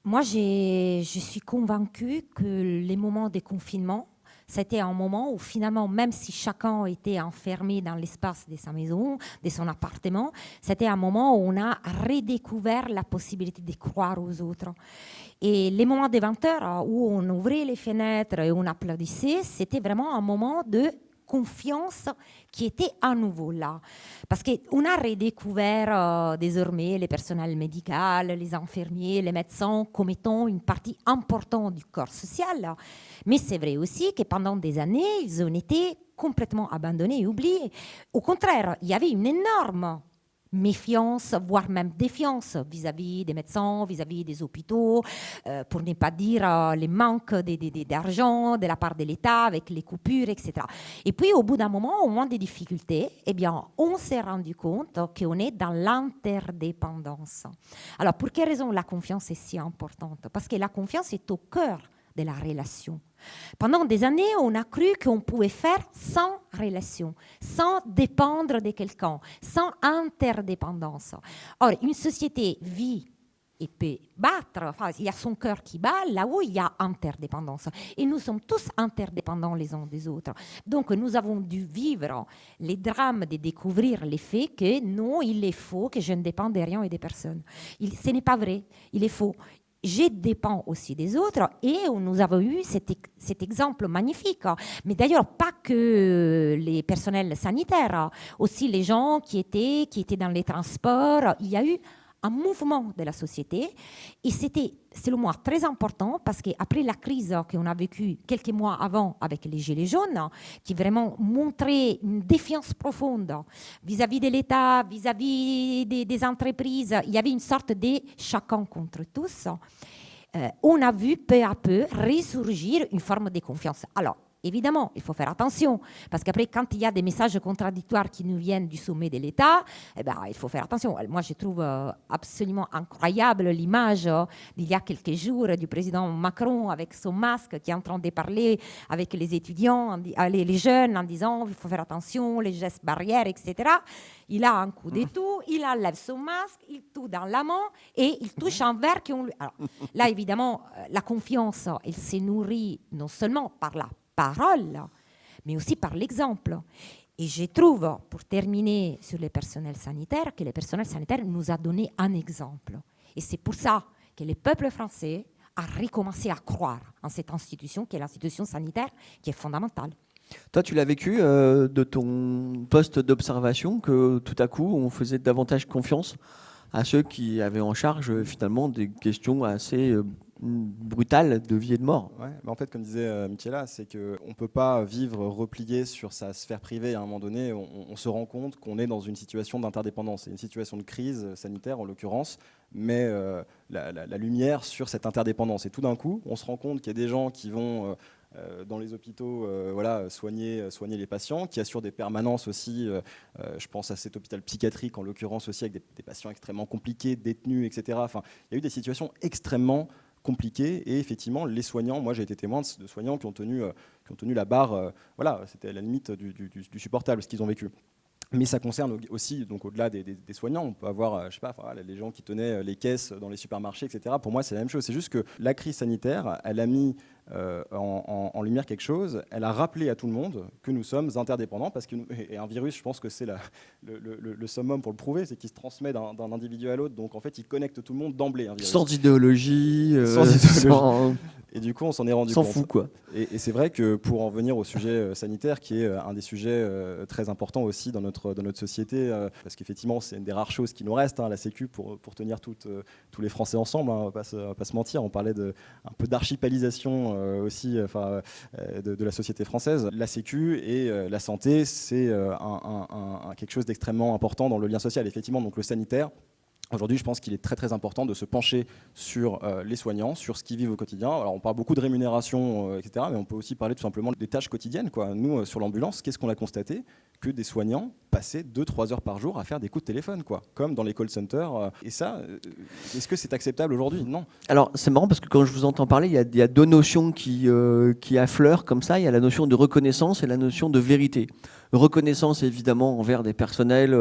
Moi, je suis convaincue que les moments de confinement, c'était un moment où finalement, même si chacun était enfermé dans l'espace de sa maison, de son appartement, c'était un moment où on a redécouvert la possibilité de croire aux autres. Et les moments des 20 heures où on ouvrait les fenêtres et on applaudissait, c'était vraiment un moment de confiance qui était à nouveau là. Parce qu'on a redécouvert désormais les personnels médicaux, les infirmiers, les médecins comme étant une partie importante du corps social. Mais c'est vrai aussi que pendant des années, ils ont été complètement abandonnés et oubliés. Au contraire, il y avait une énorme méfiance, voire même défiance vis-à-vis des médecins, vis-à-vis des hôpitaux, pour ne pas dire les manques d'argent de la part de l'État avec les coupures, etc. Et puis, au bout d'un moment, au moins des difficultés, eh bien, on s'est rendu compte qu'on est dans l'interdépendance. Alors, pour quelle raison la confiance est si importante? Parce que la confiance est au cœur de la relation. Pendant des années, on a cru qu'on pouvait faire sans relation, sans dépendre de quelqu'un, sans interdépendance. Or, une société vit et peut battre, enfin, il y a son cœur qui bat là où il y a interdépendance. Et nous sommes tous interdépendants les uns des autres. Donc, nous avons dû vivre les drames de découvrir les faits que non, il est faux, que je ne dépends de rien et des personnes. Ce n'est pas vrai, il est faux. Je dépends aussi des autres et nous avons eu cet exemple magnifique. Mais d'ailleurs, pas que les personnels sanitaires, aussi les gens qui étaient dans les transports. Il y a eu un mouvement de la société et c'était, selon moi, très important parce qu'après la crise qu'on a vécue quelques mois avant avec les Gilets jaunes, qui vraiment montraient une défiance profonde vis-à-vis de l'État, vis-à-vis des entreprises, il y avait une sorte de chacun contre tous. On a vu peu à peu ressurgir une forme de confiance. Alors, évidemment, il faut faire attention, parce qu'après, quand il y a des messages contradictoires qui nous viennent du sommet de l'État, il faut faire attention. Moi, je trouve absolument incroyable l'image d'il y a quelques jours du président Macron avec son masque qui est en train de parler avec les étudiants, les jeunes, en disant il faut faire attention, les gestes barrières, etc. Il a un coup d'étau, il enlève son masque, il touche dans la main et il touche un verre qu'on lui... Alors, là, évidemment, la confiance, elle s'est nourrie non seulement par la parole, mais aussi par l'exemple. Et je trouve, pour terminer sur les personnels sanitaires, que les personnels sanitaires nous a donné un exemple. Et c'est pour ça que le peuple français a recommencé à croire en cette institution, qui est l'institution sanitaire, qui est fondamentale. Toi, tu l'as vécu de ton poste d'observation, que tout à coup, on faisait davantage confiance à ceux qui avaient en charge finalement des questions assez brutales de vie et de mort. Ouais, en fait, comme disait Michaela, c'est qu'on ne peut pas vivre replié sur sa sphère privée. À un moment donné, on se rend compte qu'on est dans une situation d'interdépendance. C'est une situation de crise sanitaire, en l'occurrence, mais la lumière sur cette interdépendance. Et tout d'un coup, on se rend compte qu'il y a des gens qui vont... dans les hôpitaux, soigner les patients, qui assurent des permanences aussi. Je pense à cet hôpital psychiatrique, en l'occurrence aussi, avec des patients extrêmement compliqués, détenus, etc. Enfin, il y a eu des situations extrêmement compliquées. Et effectivement, les soignants, moi j'ai été témoin de soignants qui ont tenu la barre. C'était à la limite du supportable ce qu'ils ont vécu. Mais ça concerne aussi, donc au-delà des soignants, on peut avoir, les gens qui tenaient les caisses dans les supermarchés, etc. Pour moi, c'est la même chose. C'est juste que la crise sanitaire, elle a mis en lumière quelque chose. Elle a rappelé à tout le monde que nous sommes interdépendants, et un virus, je pense que c'est le summum pour le prouver, c'est qu'il se transmet d'un individu à l'autre, donc en fait il connecte tout le monde d'emblée. Sans idéologie, et du coup on s'en est rendu s'en compte. Fout, quoi. Et c'est vrai que pour en venir au sujet sanitaire, qui est un des sujets très importants aussi dans notre société, parce qu'effectivement c'est une des rares choses qui nous restent, la Sécu, pour tenir tous les Français ensemble, on va pas se mentir, on parlait un peu d'archipalisation aussi de la société française. La Sécu et la santé, c'est quelque chose d'extrêmement important dans le lien social. Effectivement, donc le sanitaire, aujourd'hui, je pense qu'il est très très important de se pencher sur les soignants, sur ce qu'ils vivent au quotidien. Alors on parle beaucoup de rémunération, etc., mais on peut aussi parler tout simplement des tâches quotidiennes, quoi. Nous, sur l'ambulance, qu'est-ce qu'on a constaté ? Que des soignants passaient 2-3 heures par jour à faire des coups de téléphone, quoi, comme dans les call centers. Et ça, est-ce que c'est acceptable aujourd'hui ? Non. Alors c'est marrant parce que quand je vous entends parler, il y a deux notions qui affleurent comme ça. Il y a la notion de reconnaissance et la notion de vérité. Reconnaissance évidemment envers des personnels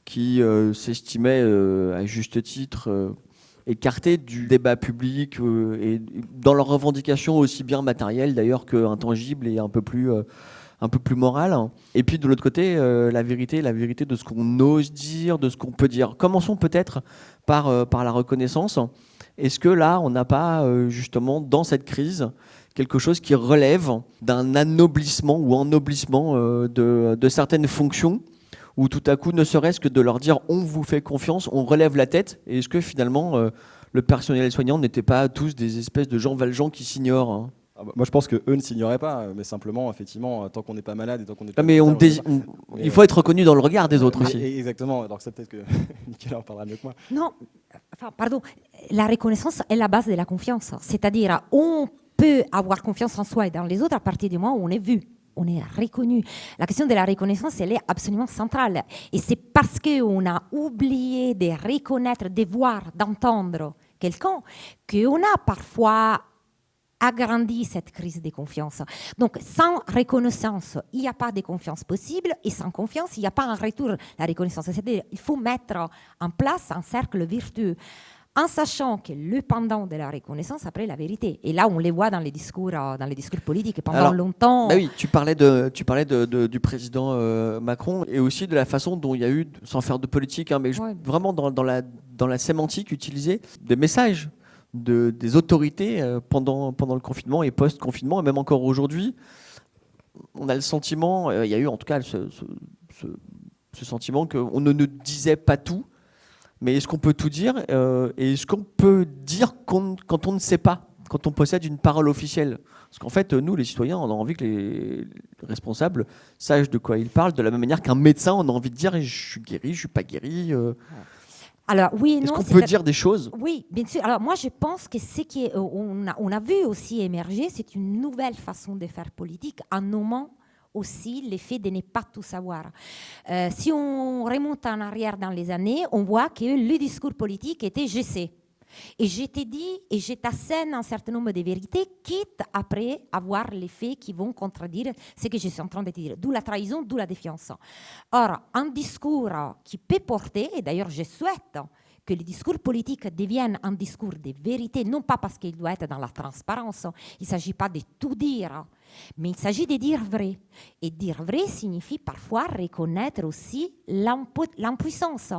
qui s'estimaient à juste titre écartés du débat public et dans leurs revendications aussi bien matérielles d'ailleurs qu'intangibles et un peu plus morales. Et puis de l'autre côté, la vérité de ce qu'on ose dire, de ce qu'on peut dire. Commençons peut-être par la reconnaissance. Est-ce que là, on n'a pas justement dans cette crise quelque chose qui relève d'un anoblissement ou ennoblissement de certaines fonctions, où tout à coup, ne serait-ce que de leur dire on vous fait confiance, on relève la tête, et est-ce que finalement le personnel soignant n'était pas tous des espèces de Jean Valjean qui s'ignorent, hein ? Moi, je pense qu'eux ne s'ignoraient pas, mais simplement, effectivement, tant qu'on n'est pas malade et tant qu'on n'est pas... il faut être reconnu dans le regard des autres aussi. Exactement, alors ça peut-être que Nicolas en parlera mieux que moi. Non, pardon, la reconnaissance est la base de la confiance. C'est-à-dire, on peut avoir confiance en soi et dans les autres à partir du moment où on est vu, on est reconnu. La question de la reconnaissance, elle est absolument centrale. Et c'est parce qu'on a oublié de reconnaître, de voir, d'entendre quelqu'un qu'on a parfois agrandi cette crise de confiance. Donc, sans reconnaissance, il n'y a pas de confiance possible, et sans confiance, il n'y a pas un retour à la reconnaissance. C'est-à-dire qu'il faut mettre en place un cercle vertueux, en sachant que le pendant de la reconnaissance, après la vérité. Et là, on les voit dans les discours politiques pendant longtemps. Bah oui, tu parlais du président Macron, et aussi de la façon dont il y a eu, sans faire de politique, mais vraiment dans la sémantique utilisée, des messages des autorités pendant le confinement et post-confinement, et même encore aujourd'hui. On a le sentiment, il y a eu en tout cas ce sentiment qu'on ne disait pas tout, mais est-ce qu'on peut tout dire et est-ce qu'on peut dire quand on ne sait pas, quand on possède une parole officielle ? Parce qu'en fait, nous, les citoyens, on a envie que les responsables sachent de quoi ils parlent, de la même manière qu'un médecin, on a envie de dire je suis guéri, je suis pas guéri. Alors, oui, est-ce qu'on peut dire des choses ? Oui, bien sûr. Alors moi, je pense que ce qu'on a vu aussi émerger, c'est une nouvelle façon de faire politique en nommant aussi l'effet de ne pas tout savoir. Si on remonte en arrière dans les années, on voit que le discours politique était « je sais ». Et je t'ai dit, et je t'assène un certain nombre de vérités, quitte après avoir les faits qui vont contredire ce que je suis en train de te dire. D'où la trahison, d'où la défiance. Or, un discours qui peut porter, et d'ailleurs je souhaite que le discours politique devienne un discours de vérité, non pas parce qu'il doit être dans la transparence, il ne s'agit pas de tout dire, mais il s'agit de dire vrai. Et dire vrai signifie parfois reconnaître aussi l'impuissance,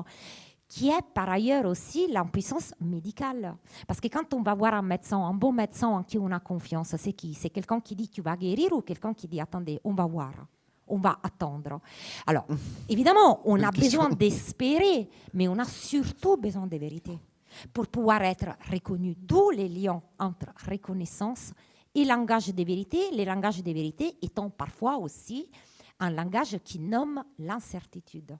qui est par ailleurs aussi l'impuissance médicale. Parce que quand on va voir un médecin, un bon médecin en qui on a confiance, c'est qui ? C'est quelqu'un qui dit tu vas guérir ou quelqu'un qui dit attendez, on va voir, on va attendre. Alors, évidemment, on a besoin d'espérer, mais on a surtout besoin de vérité pour pouvoir être reconnu. D'où les liens entre reconnaissance et langage de vérité, les langages de vérité étant parfois aussi un langage qui nomme l'incertitude.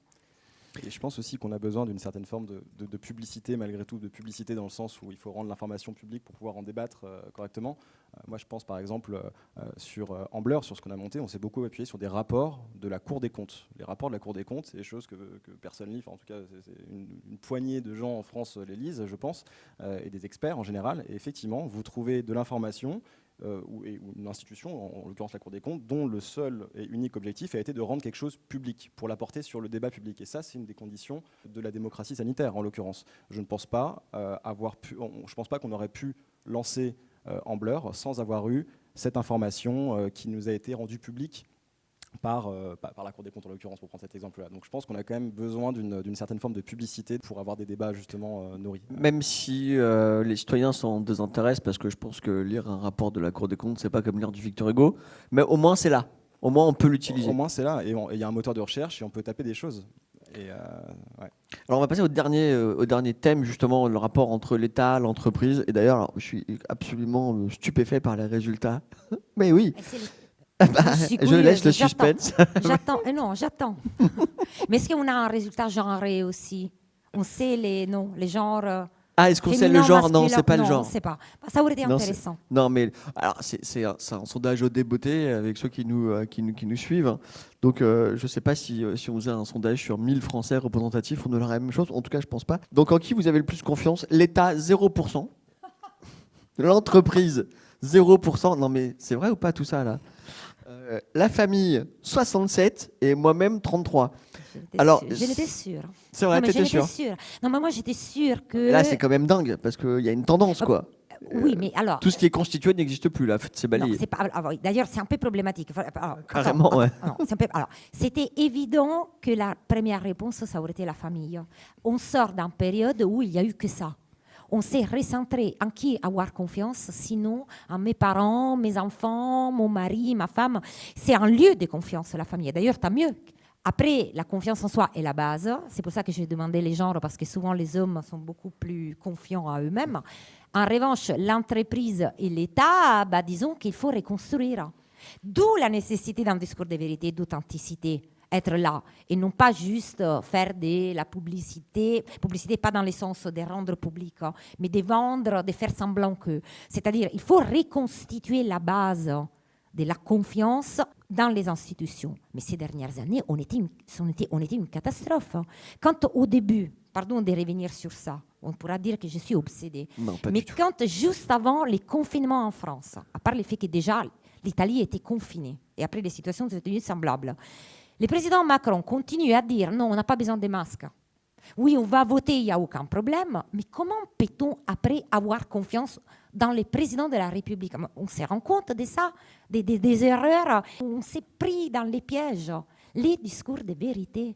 Et je pense aussi qu'on a besoin d'une certaine forme de publicité, malgré tout, de publicité dans le sens où il faut rendre l'information publique pour pouvoir en débattre correctement. Moi, je pense par exemple sur Ambler, sur ce qu'on a monté, on s'est beaucoup appuyé sur des rapports de la Cour des comptes. Les rapports de la Cour des comptes, c'est des choses que personne lit, enfin, en tout cas, c'est une poignée de gens en France les lisent, je pense, et des experts en général. Et effectivement, vous trouvez de l'information ou une institution, en l'occurrence la Cour des comptes, dont le seul et unique objectif a été de rendre quelque chose public, pour l'apporter sur le débat public. Et ça, c'est une des conditions de la démocratie sanitaire, en l'occurrence. Je ne pense pas je pense pas qu'on aurait pu lancer en blur sans avoir eu cette information qui nous a été rendue publique par la Cour des comptes en l'occurrence, pour prendre cet exemple-là. Donc je pense qu'on a quand même besoin d'une certaine forme de publicité pour avoir des débats justement nourris. Même si les citoyens s'en désintéressent, parce que je pense que lire un rapport de la Cour des comptes, c'est pas comme lire du Victor Hugo, mais au moins c'est là. Au moins on peut l'utiliser. Au moins c'est là, et il y a un moteur de recherche et on peut taper des choses. Et, ouais. Alors on va passer au dernier thème, justement, le rapport entre l'État, l'entreprise. Et d'ailleurs, je suis absolument stupéfait par les résultats. Mais oui. Je laisse le suspense. J'attends. Mais est-ce qu'on a un résultat genré aussi? On sait les genres. Ah, est-ce qu'on sait le genre? Non, c'est pas le genre. Non, on ne sait pas. Ça aurait été intéressant. Non, mais alors c'est un sondage au débeauté avec ceux qui nous suivent. Donc je ne sais pas si on faisait un sondage sur 1000 Français représentatifs, on aurait la même chose. En tout cas, je ne pense pas. Donc en qui vous avez le plus confiance? L'État, 0%. L'entreprise, 0%. Non, mais c'est vrai ou pas tout ça là? La famille, 67 et moi-même, 33. Alors, je l'étais sûre. C'est vrai, t'étais sûre. Non, mais moi, j'étais sûre que... Et là, c'est quand même dingue, parce qu'il y a une tendance, quoi. Oui, mais alors... Tout ce qui est constitué n'existe plus, là. C'est balayé. D'ailleurs, c'est un peu problématique. Carrément, ouais. C'était évident que la première réponse, ça aurait été la famille. On sort d'une période où il n'y a eu que ça. On s'est recentré en qui avoir confiance, sinon en mes parents, mes enfants, mon mari, ma femme. C'est un lieu de confiance, la famille. D'ailleurs, tant mieux. Après, la confiance en soi est la base. C'est pour ça que j'ai demandé les genres, parce que souvent les hommes sont beaucoup plus confiants à eux-mêmes. En revanche, l'entreprise et l'État, disons qu'il faut reconstruire. D'où la nécessité d'un discours de vérité, d'authenticité. Être là et non pas juste faire de la publicité pas dans le sens de rendre public, mais de vendre, de faire semblant que. C'est-à-dire, il faut reconstituer la base de la confiance dans les institutions. Mais ces dernières années, on était une catastrophe. Quand au début, pardon de revenir sur ça, on pourra dire que je suis obsédée, mais quand juste avant les confinements en France, à part le fait que déjà l'Italie était confinée, et après les situations sont devenues semblables, le président Macron continue à dire non, on n'a pas besoin de masques. Oui, on va voter, il n'y a aucun problème. Mais comment peut-on après avoir confiance dans les présidents de la République? On se rend compte de ça, des erreurs. On s'est pris dans les pièges, les discours de vérité.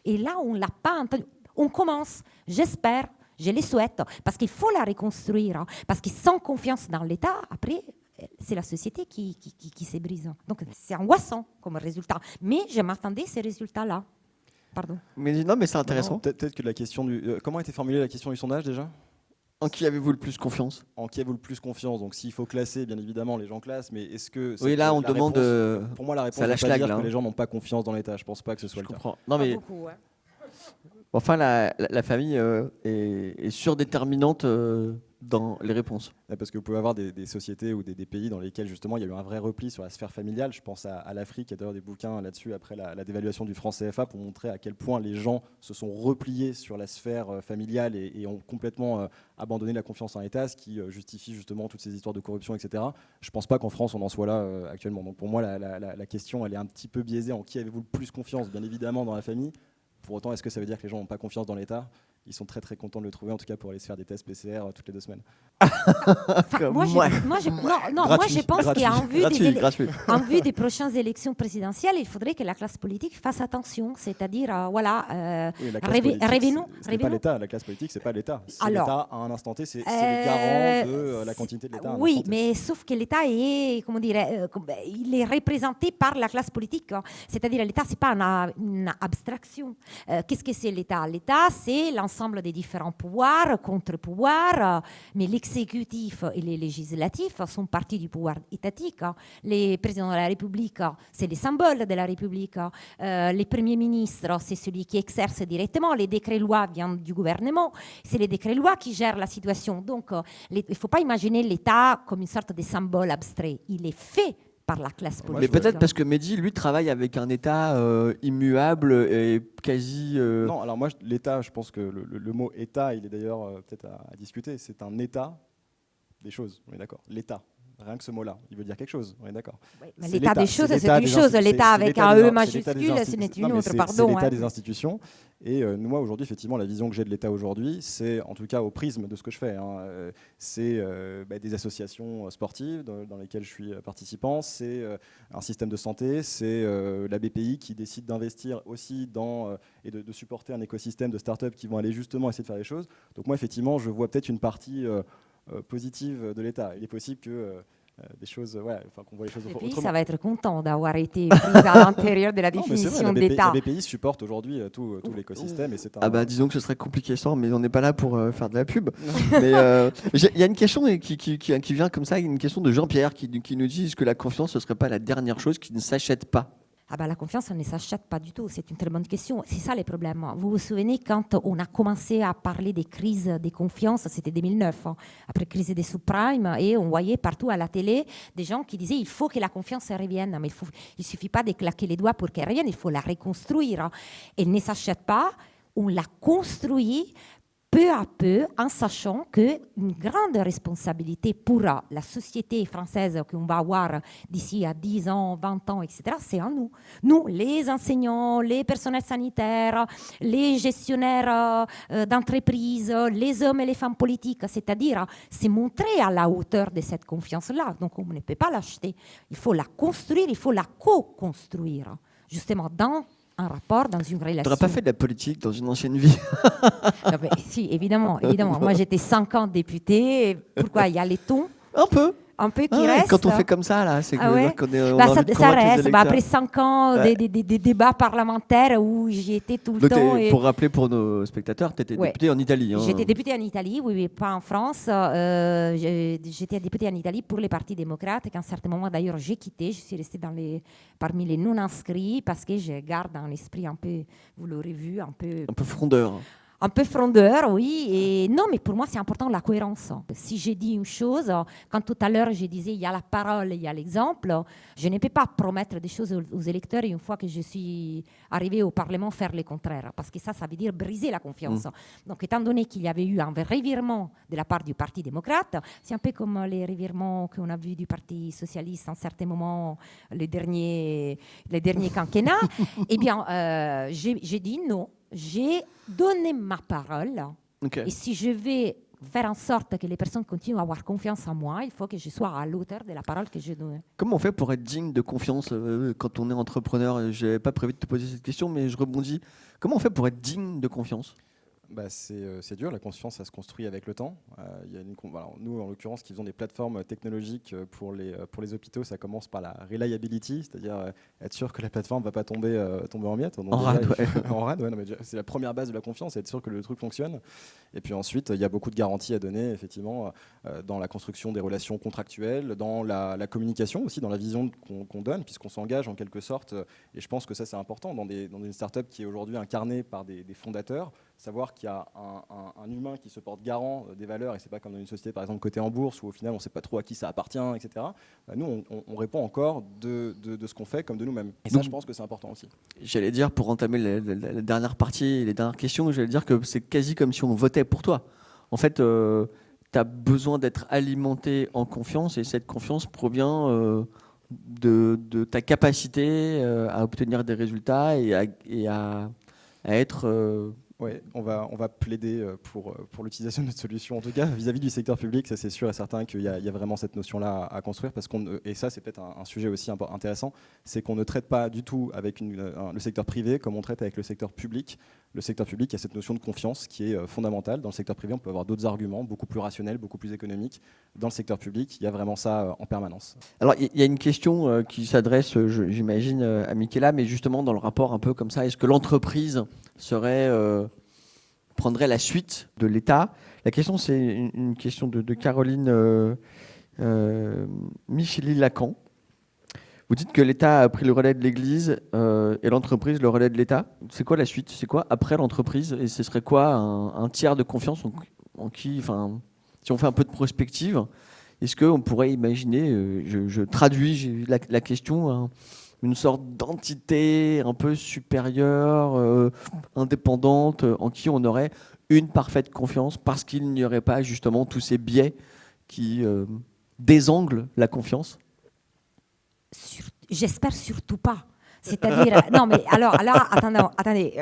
Et là, on ne l'a pas entendu. On commence, j'espère, je le souhaite, parce qu'il faut la reconstruire. Parce que sans confiance dans l'État, après... c'est la société qui se brise. Donc c'est angoissant comme résultat. Mais je m'attendais à ces résultats-là. Pardon. Mais non, mais c'est intéressant. Peut-être que la question comment était formulée la question du sondage déjà? En qui avez-vous le plus confiance? En qui avez-vous le plus confiance? Donc s'il faut classer, bien évidemment, les gens classent, mais est-ce que... Oui, là, on demande... pour moi, la réponse, c'est pas dire que les gens n'ont pas confiance dans l'État. Je pense pas que ce soit le cas. Non, mais... beaucoup, ouais. Enfin, la famille est surdéterminante dans les réponses. Parce que vous pouvez avoir des sociétés ou des pays dans lesquels justement il y a eu un vrai repli sur la sphère familiale. Je pense à l'Afrique, il y a d'ailleurs des bouquins là-dessus après la dévaluation du franc CFA pour montrer à quel point les gens se sont repliés sur la sphère familiale et ont complètement abandonné la confiance en l'État, ce qui justifie justement toutes ces histoires de corruption, etc. Je ne pense pas qu'en France on en soit là actuellement. Donc pour moi la question elle est un petit peu biaisée. En qui avez-vous le plus confiance? Bien évidemment dans la famille. Pour autant, est-ce que ça veut dire que les gens n'ont pas confiance dans l'État? Ils sont très très contents de le trouver, en tout cas pour aller se faire des tests PCR toutes les 2 semaines. Moi, je pense qu'en vue des prochaines élections présidentielles, il faudrait que la classe politique fasse attention. C'est-à-dire, revenons. C'est pas l'État, la classe politique, c'est pas l'État. C'est l'État à un instant T, c'est le garant de la continuité de l'État. Oui, mais sauf que l'État est, il est représenté par la classe politique. C'est-à-dire, l'État, c'est pas une abstraction. Qu'est-ce que c'est l'État? L'État, c'est l'ensemble des différents pouvoirs, contre-pouvoirs, mais l'exécutif et les législatifs sont partis du pouvoir étatique. Les présidents de la République, c'est les symboles de la République. Les premiers ministres, c'est celui qui exerce directement. Les décrets-lois viennent du gouvernement. C'est les décrets-lois qui gèrent la situation. Donc, il ne faut pas imaginer l'État comme une sorte de symbole abstrait. Il est fait par la classe politique. Mais peut-être parce que Mehdi, lui, travaille avec un État immuable et quasi... Non, alors moi, l'État, je pense que le mot État, il est d'ailleurs peut-être à discuter. C'est un état des choses, on est d'accord. L'État. Rien que ce mot-là, il veut dire quelque chose, on est d'accord. Oui, mais l'état des choses, c'est une chose. c'est L'état avec l'état un des E in- majuscule, ce n'est une autre, pardon. C'est l'état hein. des institutions. Et moi, aujourd'hui, effectivement, la vision que j'ai de l'État aujourd'hui, c'est, en tout cas au prisme de ce que je fais, hein, c'est des associations sportives dans lesquelles je suis participant, c'est un système de santé, c'est la BPI qui décide d'investir aussi dans et de supporter un écosystème de start-up qui vont aller justement essayer de faire les choses. Donc moi, effectivement, je vois peut-être une partie positive de l'État. Il est possible que des choses, qu'on voit les choses Et puis, autrement. ça va être content d'avoir été prise à l'intérieur de la Non, mais c'est vrai, définition la BPI, d'État. la BPI supporte aujourd'hui tout l'écosystème et c'est un. Ah bah disons que ce serait compliqué sans, mais on n'est pas là pour faire de la pub. Mais il y a une question qui vient comme ça, une question de Jean-Pierre qui nous dit que la confiance, ce serait pas la dernière chose qui ne s'achète pas. Ah ben, la confiance, ça ne s'achète pas du tout. C'est une très bonne question. C'est ça les problèmes. Vous vous souvenez quand on a commencé à parler des crises de confiance, c'était 2009, hein, après la crise des subprimes, et on voyait partout à la télé des gens qui disaient il faut que la confiance revienne, mais il suffit pas de claquer les doigts pour qu'elle revienne, il faut la reconstruire. Elle ne s'achète pas, on la construit peu à peu, en sachant qu'une grande responsabilité pour la société française qu'on va avoir d'ici à 10 ans, 20 ans, etc., c'est à nous. Nous, les enseignants, les personnels sanitaires, les gestionnaires d'entreprises, les hommes et les femmes politiques, c'est-à-dire c'est montrer à la hauteur de cette confiance-là. Donc on ne peut pas l'acheter. Il faut la construire, il faut la co-construire, justement dans un rapport, dans une relation. Tu n'aurais pas fait de la politique dans une ancienne vie? Non, mais, si, évidemment. Moi, j'étais 5 ans députée. Pourquoi il y a les tons Un peu qui restent. Quand on fait comme ça, là, c'est Ah ouais qu'on est. On bah, a envie de ça convaincre les reste. électeurs. Après 5 ans Ouais. des débats parlementaires où j'y étais tout le Donc, temps. Et... pour rappeler pour nos spectateurs, tu étais Ouais. député en Italie. Hein. J'étais députée en Italie, oui, pas en France. J'étais députée en Italie pour les partis démocrates, qu'à un certain moment, d'ailleurs, j'ai quitté. Je suis restée parmi les non-inscrits parce que je garde un esprit un peu, vous l'aurez vu, un peu frondeur. Un peu frondeur, oui. Et non, mais pour moi, c'est important la cohérence. Si j'ai dit une chose, quand tout à l'heure je disais il y a la parole, il y a l'exemple, je ne peux pas promettre des choses aux électeurs et une fois que je suis arrivée au Parlement, faire le contraire. Parce que ça veut dire briser la confiance. Donc, étant donné qu'il y avait eu un revirement de la part du Parti démocrate, c'est un peu comme les revirements qu'on a vus du Parti socialiste à un certain moment, les derniers quinquennats. Eh bien, j'ai dit non. J'ai donné ma parole. Okay. Et si je vais faire en sorte que les personnes continuent à avoir confiance en moi, il faut que je sois à l'auteur de la parole que je donne. Comment on fait pour être digne de confiance quand on est entrepreneur? Je n'avais pas prévu de te poser cette question, mais je rebondis. Comment on fait pour être digne de confiance? C'est dur, la confiance, ça se construit avec le temps. Nous, en l'occurrence, qui faisons des plateformes technologiques pour les hôpitaux, ça commence par la reliability, c'est-à-dire être sûr que la plateforme ne va pas tomber en miettes. En rade, ouais. En rade, ouais, c'est la première base de la confiance, être sûr que le truc fonctionne. Et puis ensuite, il y a beaucoup de garanties à donner, effectivement, dans la construction des relations contractuelles, dans la communication aussi, dans la vision qu'on donne, puisqu'on s'engage en quelque sorte. Et je pense que ça, c'est important dans une start-up qui est aujourd'hui incarnée par des fondateurs. Savoir qu'il y a un humain qui se porte garant des valeurs, et c'est pas comme dans une société par exemple cotée en bourse où au final on ne sait pas trop à qui ça appartient, etc. Nous on répond encore de ce qu'on fait comme de nous-mêmes. Et ça je pense que c'est important aussi. J'allais dire, pour entamer la dernière partie, les dernières questions, j'allais dire que c'est quasi comme si on votait pour toi. En fait, tu as besoin d'être alimenté en confiance, et cette confiance provient de ta capacité à obtenir des résultats et à être... Oui, on va plaider pour l'utilisation de notre solution, en tout cas vis-à-vis du secteur public. Ça, c'est sûr et certain qu'il y a vraiment cette notion-là à construire, et ça, c'est peut-être un sujet aussi intéressant, c'est qu'on ne traite pas du tout avec le secteur privé comme on traite avec le secteur public. Le secteur public, il y a cette notion de confiance qui est fondamentale. Dans le secteur privé, on peut avoir d'autres arguments, beaucoup plus rationnels, beaucoup plus économiques. Dans le secteur public, il y a vraiment ça en permanence. Alors, il y a une question qui s'adresse, j'imagine, à Michaela, mais justement dans le rapport un peu comme ça, est-ce que l'entreprise prendrait la suite de l'État? La question, c'est une question de Caroline Micheli-Lacan. Vous dites que l'État a pris le relais de l'Église et l'entreprise le relais de l'État. C'est quoi la suite? C'est quoi après l'entreprise? Et ce serait quoi un tiers de confiance en qui, enfin, si on fait un peu de prospective, est-ce qu'on pourrait imaginer, je traduis la question, une sorte d'entité un peu supérieure, indépendante, en qui on aurait une parfaite confiance parce qu'il n'y aurait pas justement tous ces biais qui désangle la confiance? J'espère surtout pas. C'est-à-dire, non mais alors attendez,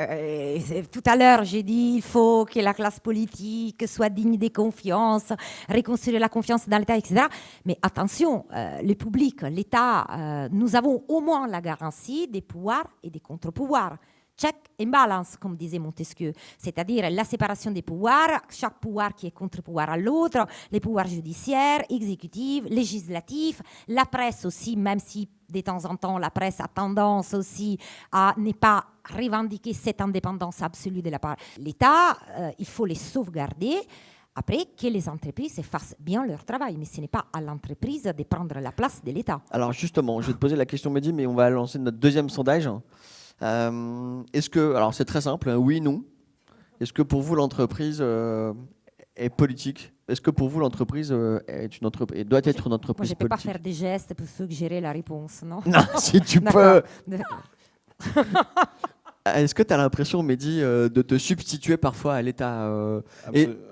tout à l'heure j'ai dit il faut que la classe politique soit digne des confiances, reconstruire la confiance dans l'État, etc. Mais attention, le public, l'État, nous avons au moins la garantie des pouvoirs et des contre-pouvoirs. Check and balance, comme disait Montesquieu, c'est-à-dire la séparation des pouvoirs, chaque pouvoir qui est contre-pouvoir à l'autre, les pouvoirs judiciaires, exécutifs, législatifs, la presse aussi, même si de temps en temps la presse a tendance aussi à ne pas revendiquer cette indépendance absolue de la part de l'État, il faut les sauvegarder. Après, que les entreprises fassent bien leur travail, mais ce n'est pas à l'entreprise de prendre la place de l'État. Alors justement, je vais te poser la question, Mehdi, mais on va lancer notre deuxième sondage. Est-ce que, alors c'est très simple, oui, non. Est-ce que pour vous l'entreprise est politique? Est-ce que pour vous l'entreprise est une entreprise, doit être une entreprise Moi, je ne peux pas politique? faire des gestes pour suggérer la réponse, non? Non, si tu peux. Est-ce que tu as l'impression, Mehdi, de te substituer parfois à l'État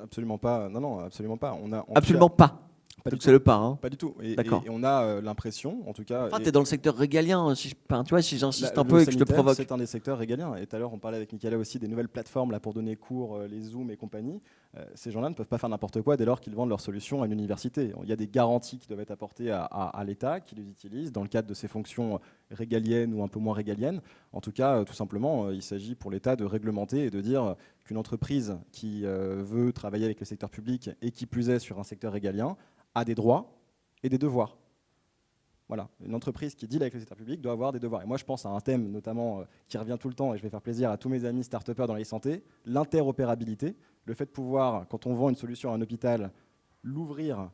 Absolument pas. Non, absolument pas. Absolument pas. Pas du C'est le pas. Hein. Pas du tout. Et on a l'impression, en tout cas. Enfin, tu es dans le secteur régalien. Tu vois, si j'insiste un le peu et que je te sanitaire, provoque. C'est un des secteurs régaliens. Et tout à l'heure, on parlait avec Michaela aussi des nouvelles plateformes là, pour donner cours, les Zoom et compagnie. Ces gens-là ne peuvent pas faire n'importe quoi dès lors qu'ils vendent leurs solutions à une université. Il y a des garanties qui doivent être apportées à l'État qui les utilise dans le cadre de ses fonctions régaliennes ou un peu moins régaliennes. En tout cas, tout simplement, il s'agit pour l'État de réglementer et de dire qu'une entreprise qui veut travailler avec le secteur public et qui plus est sur un secteur régalien a des droits et des devoirs. Voilà, une entreprise qui deal avec le secteur public doit avoir des devoirs. Et moi, je pense à un thème notamment qui revient tout le temps, et je vais faire plaisir à tous mes amis start-upers dans la santé, l'interopérabilité, le fait de pouvoir, quand on vend une solution à un hôpital, l'ouvrir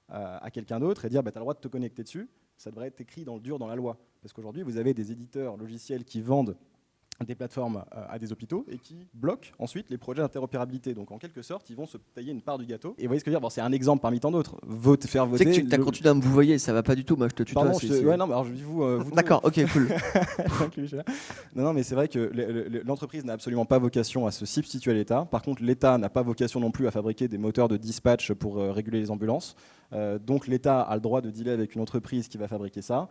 à quelqu'un d'autre et dire bah, tu as le droit de te connecter dessus. Ça devrait être écrit dans le dur, dans la loi. Parce qu'aujourd'hui, vous avez des éditeurs logiciels qui vendent des plateformes à des hôpitaux et qui bloquent ensuite les projets d'interopérabilité. Donc en quelque sorte, ils vont se tailler une part du gâteau. Et vous voyez ce que je veux dire, bon, c'est un exemple parmi tant d'autres. Faire voter. Tu sais que tu as continué à me vouvoyer, ça va pas du tout. Moi, je te tutoie. Pardon, ouais, non, mais alors je dis vous. D'accord, ok, cool. non, mais c'est vrai que l'entreprise n'a absolument pas vocation à se substituer à l'État. Par contre, l'État n'a pas vocation non plus à fabriquer des moteurs de dispatch pour réguler les ambulances. Donc l'État a le droit de dealer avec une entreprise qui va fabriquer ça,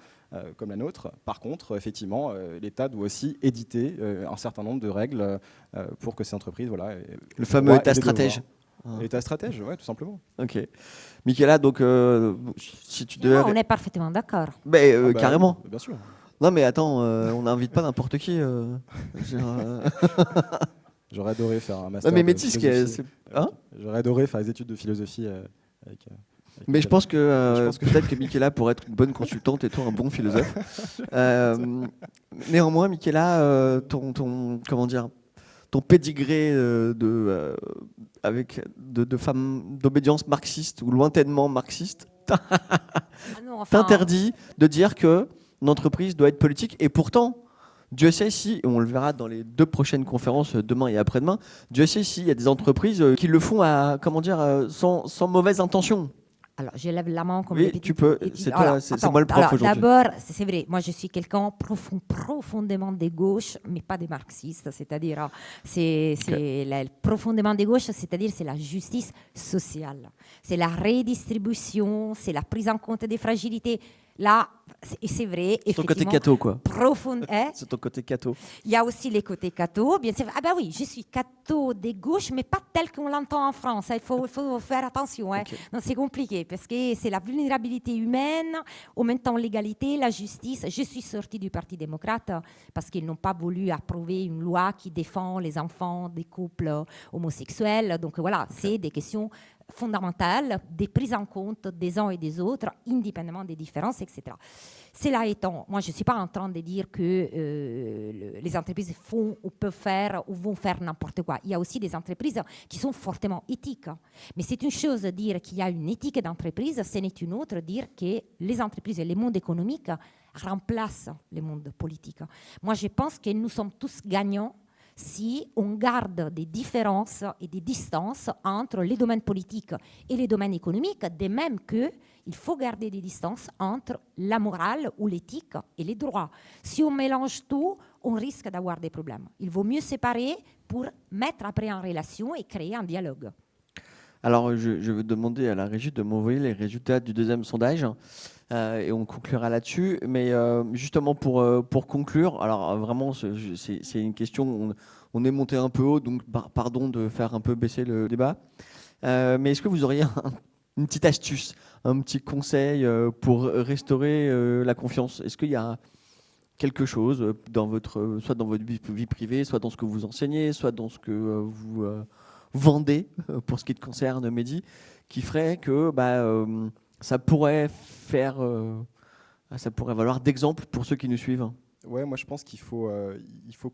comme la nôtre. Par contre, effectivement, l'État doit aussi éditer un certain nombre de règles pour que ces entreprises... Voilà, le fameux État stratège. État stratège, oui, tout simplement. Ok. Michaela, donc, si tu devais... Non, on est parfaitement d'accord. Carrément. Bien sûr. Non, mais attends, on n'invite pas n'importe qui. J'aurais adoré faire un master. Non, mais Métis, j'aurais adoré faire des études de philosophie avec mais je pense que, peut-être que Michaela pourrait être une bonne consultante et toi un bon philosophe. Néanmoins, Michaela, ton pédigré de femme d'obédience marxiste ou lointainement marxiste t'interdit de dire que une entreprise doit être politique. Et pourtant, Dieu sait si, et on le verra dans les 2 prochaines conférences demain et après-demain, Dieu sait s'il y a des entreprises qui le font sans mauvaise intention. Alors, je lève la main comme oui, tu peux. C'est moi le prof aujourd'hui. D'abord, c'est vrai, moi je suis quelqu'un profondément de gauche, mais pas des marxistes. C'est-à-dire, profondément de gauche, c'est-à-dire c'est la justice sociale, c'est la redistribution, c'est la prise en compte des fragilités. Là, c'est vrai. C'est ton côté catho, quoi. C'est ton côté catho. Il y a aussi les côtés catho. Bien sûr. Ah ben oui, je suis catho de gauche, mais pas tel qu'on l'entend en France. Il faut faire attention. Okay. Donc c'est compliqué parce que c'est la vulnérabilité humaine, en même temps l'égalité, la justice. Je suis sortie du Parti démocrate parce qu'ils n'ont pas voulu approuver une loi qui défend les enfants des couples homosexuels. Donc voilà, c'est des questions fondamentales, des prises en compte des uns et des autres, indépendamment des différences, etc. Cela étant, moi je ne suis pas en train de dire que les entreprises font ou peuvent faire ou vont faire n'importe quoi. Il y a aussi des entreprises qui sont fortement éthiques. Mais c'est une chose de dire qu'il y a une éthique d'entreprise, ce n'est une autre de dire que les entreprises et le monde économique remplacent le monde politique. Moi je pense que nous sommes tous gagnants si on garde des différences et des distances entre les domaines politiques et les domaines économiques, de même qu'il faut garder des distances entre la morale ou l'éthique et les droits. Si on mélange tout, on risque d'avoir des problèmes. Il vaut mieux séparer pour mettre après en relation et créer un dialogue. Alors, je vais demander à la régie de m'envoyer les résultats du deuxième sondage et on conclura là-dessus. Mais justement, pour conclure, alors vraiment, c'est une question, on est monté un peu haut, donc pardon de faire un peu baisser le débat. Mais est-ce que vous auriez une petite astuce, un petit conseil pour restaurer la confiance? Est-ce qu'il y a quelque chose soit dans votre vie privée, soit dans ce que vous enseignez, soit dans ce que vous vendez, pour ce qui te concerne, Mehdi, qui ferait que ça pourrait valoir d'exemple pour ceux qui nous suivent? Ouais, moi je pense qu'il faut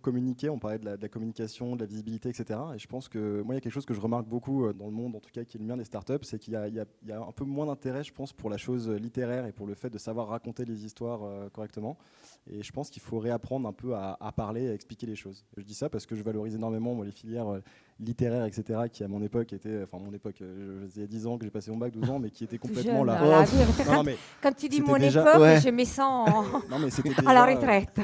communiquer. On parlait de la communication, de la visibilité, etc. Et je pense que moi, il y a quelque chose que je remarque beaucoup dans le monde, en tout cas qui est le mien des startups, c'est qu'il y a un peu moins d'intérêt, je pense, pour la chose littéraire et pour le fait de savoir raconter les histoires correctement. Et je pense qu'il faut réapprendre un peu à parler, à expliquer les choses. Je dis ça parce que je valorise énormément moi, les filières littéraires, etc., qui à mon époque étaient, il y a 10 ans que j'ai passé mon bac, 12 ans, mais qui étaient complètement là. Quand tu dis c'était mon déjà- époque, Ouais. je me sens Non, mais c'était à la déjà, retraite.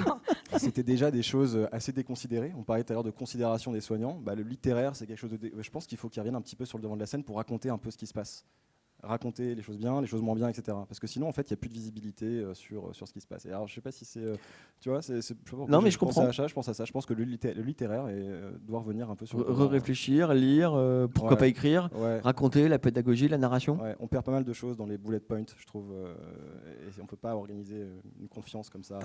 c'était déjà des choses assez déconsidérées. On parlait tout à l'heure de considération des soignants. Le littéraire, c'est quelque chose je pense qu'il faut qu'il revienne un petit peu sur le devant de la scène pour raconter un peu ce qui se passe. Raconter les choses bien, les choses moins bien, etc. Parce que sinon, en fait, il n'y a plus de visibilité sur ce qui se passe. Et alors, je ne sais pas si c'est... tu vois, Non, mais je comprends. Je pense à ça. Je pense que le littéraire doit revenir un peu sur le... Réfléchir, lire, pourquoi Ouais. pas écrire, Ouais. raconter la pédagogie, la narration. Ouais, on perd pas mal de choses dans les bullet points, je trouve. Et on ne peut pas organiser une confiance comme ça.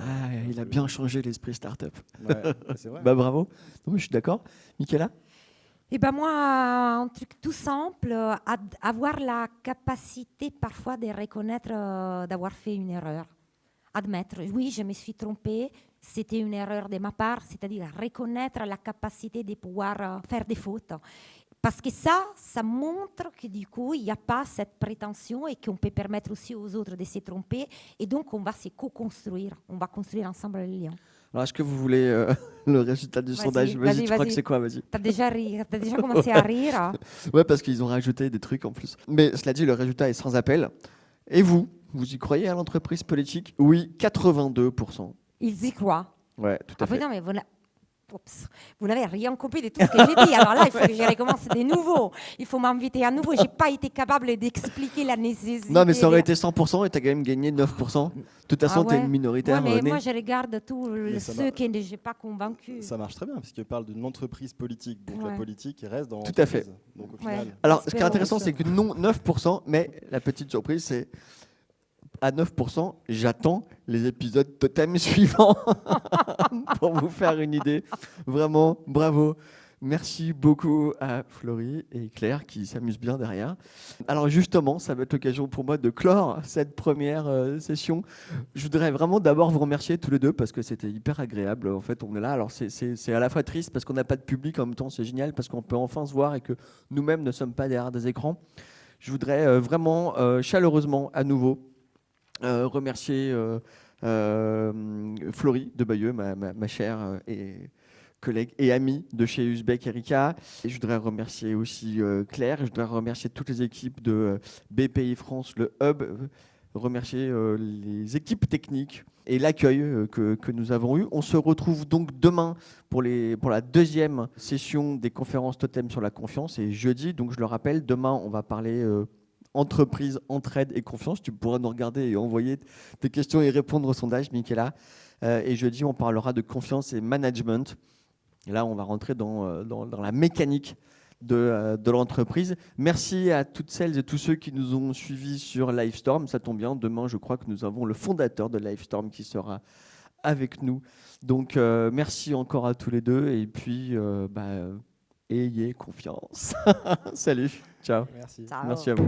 Il a bien changé l'esprit startup. Ouais, c'est vrai. Bravo. Non, mais je suis d'accord. Michaela? Et ben moi, un truc tout simple, avoir la capacité parfois de reconnaître d'avoir fait une erreur. Admettre, oui, je me suis trompée, c'était une erreur de ma part, c'est-à-dire reconnaître la capacité de pouvoir faire des fautes. Parce que ça montre que du coup, il n'y a pas cette prétention et qu'on peut permettre aussi aux autres de se tromper. Et donc, on va se co-construire, on va construire ensemble le lien. Alors, est-ce que vous voulez le résultat du sondage? Vas-y, tu crois que c'est quoi? Vas-y. T'as déjà commencé à rire. Ouais, parce qu'ils ont rajouté des trucs en plus. Mais cela dit, le résultat est sans appel. Et vous y croyez à l'entreprise politique? Oui, 82%. Ils y croient. Ouais, tout à fait. Non, mais vous n'avez rien compris de tout ce que j'ai dit. Alors là, il faut que je recommence de nouveau. Il faut m'inviter à nouveau. Je n'ai pas été capable d'expliquer la nécessité. Non, mais ça aurait été 100% et tu as quand même gagné 9%. De toute façon, tu es une minoritaire. Ouais, mais moi, je regarde tous ceux que je n'ai pas convaincus. Ça marche très bien, parce qu'il parle d'une entreprise politique. Donc la politique reste dans Tout à fait. Donc, au final, alors, ce qui est intéressant, c'est que non, 9%, mais la petite surprise, c'est à 9%, j'attends les épisodes totem suivants pour vous faire une idée. Vraiment, bravo. Merci beaucoup à Florie et Claire qui s'amusent bien derrière. Alors justement, ça va être l'occasion pour moi de clore cette première session. Je voudrais vraiment d'abord vous remercier tous les deux parce que c'était hyper agréable. En fait, on est là. Alors c'est à la fois triste parce qu'on n'a pas de public, en même temps c'est génial parce qu'on peut enfin se voir et que nous-mêmes ne sommes pas derrière des écrans. Je voudrais vraiment chaleureusement à nouveau remercier Florie de Bayeux, ma chère et collègue et amie de chez Uzbek Erika. Et je voudrais remercier aussi Claire, je voudrais remercier toutes les équipes de BPI France, le Hub, remercier les équipes techniques et l'accueil que nous avons eu. On se retrouve donc demain pour la deuxième session des conférences Totem sur la confiance et jeudi, donc je le rappelle, demain on va parler entreprise, entraide et confiance. Tu pourras nous regarder et envoyer tes questions et répondre au sondage, Michaela. Et jeudi, on parlera de confiance et management. Et là, on va rentrer dans la mécanique de l'entreprise. Merci à toutes celles et tous ceux qui nous ont suivis sur Livestorm. Ça tombe bien, demain, je crois que nous avons le fondateur de Livestorm qui sera avec nous. Donc, merci encore à tous les deux. Et puis, ayez confiance. Salut, ciao. merci. Ciao. Merci à vous.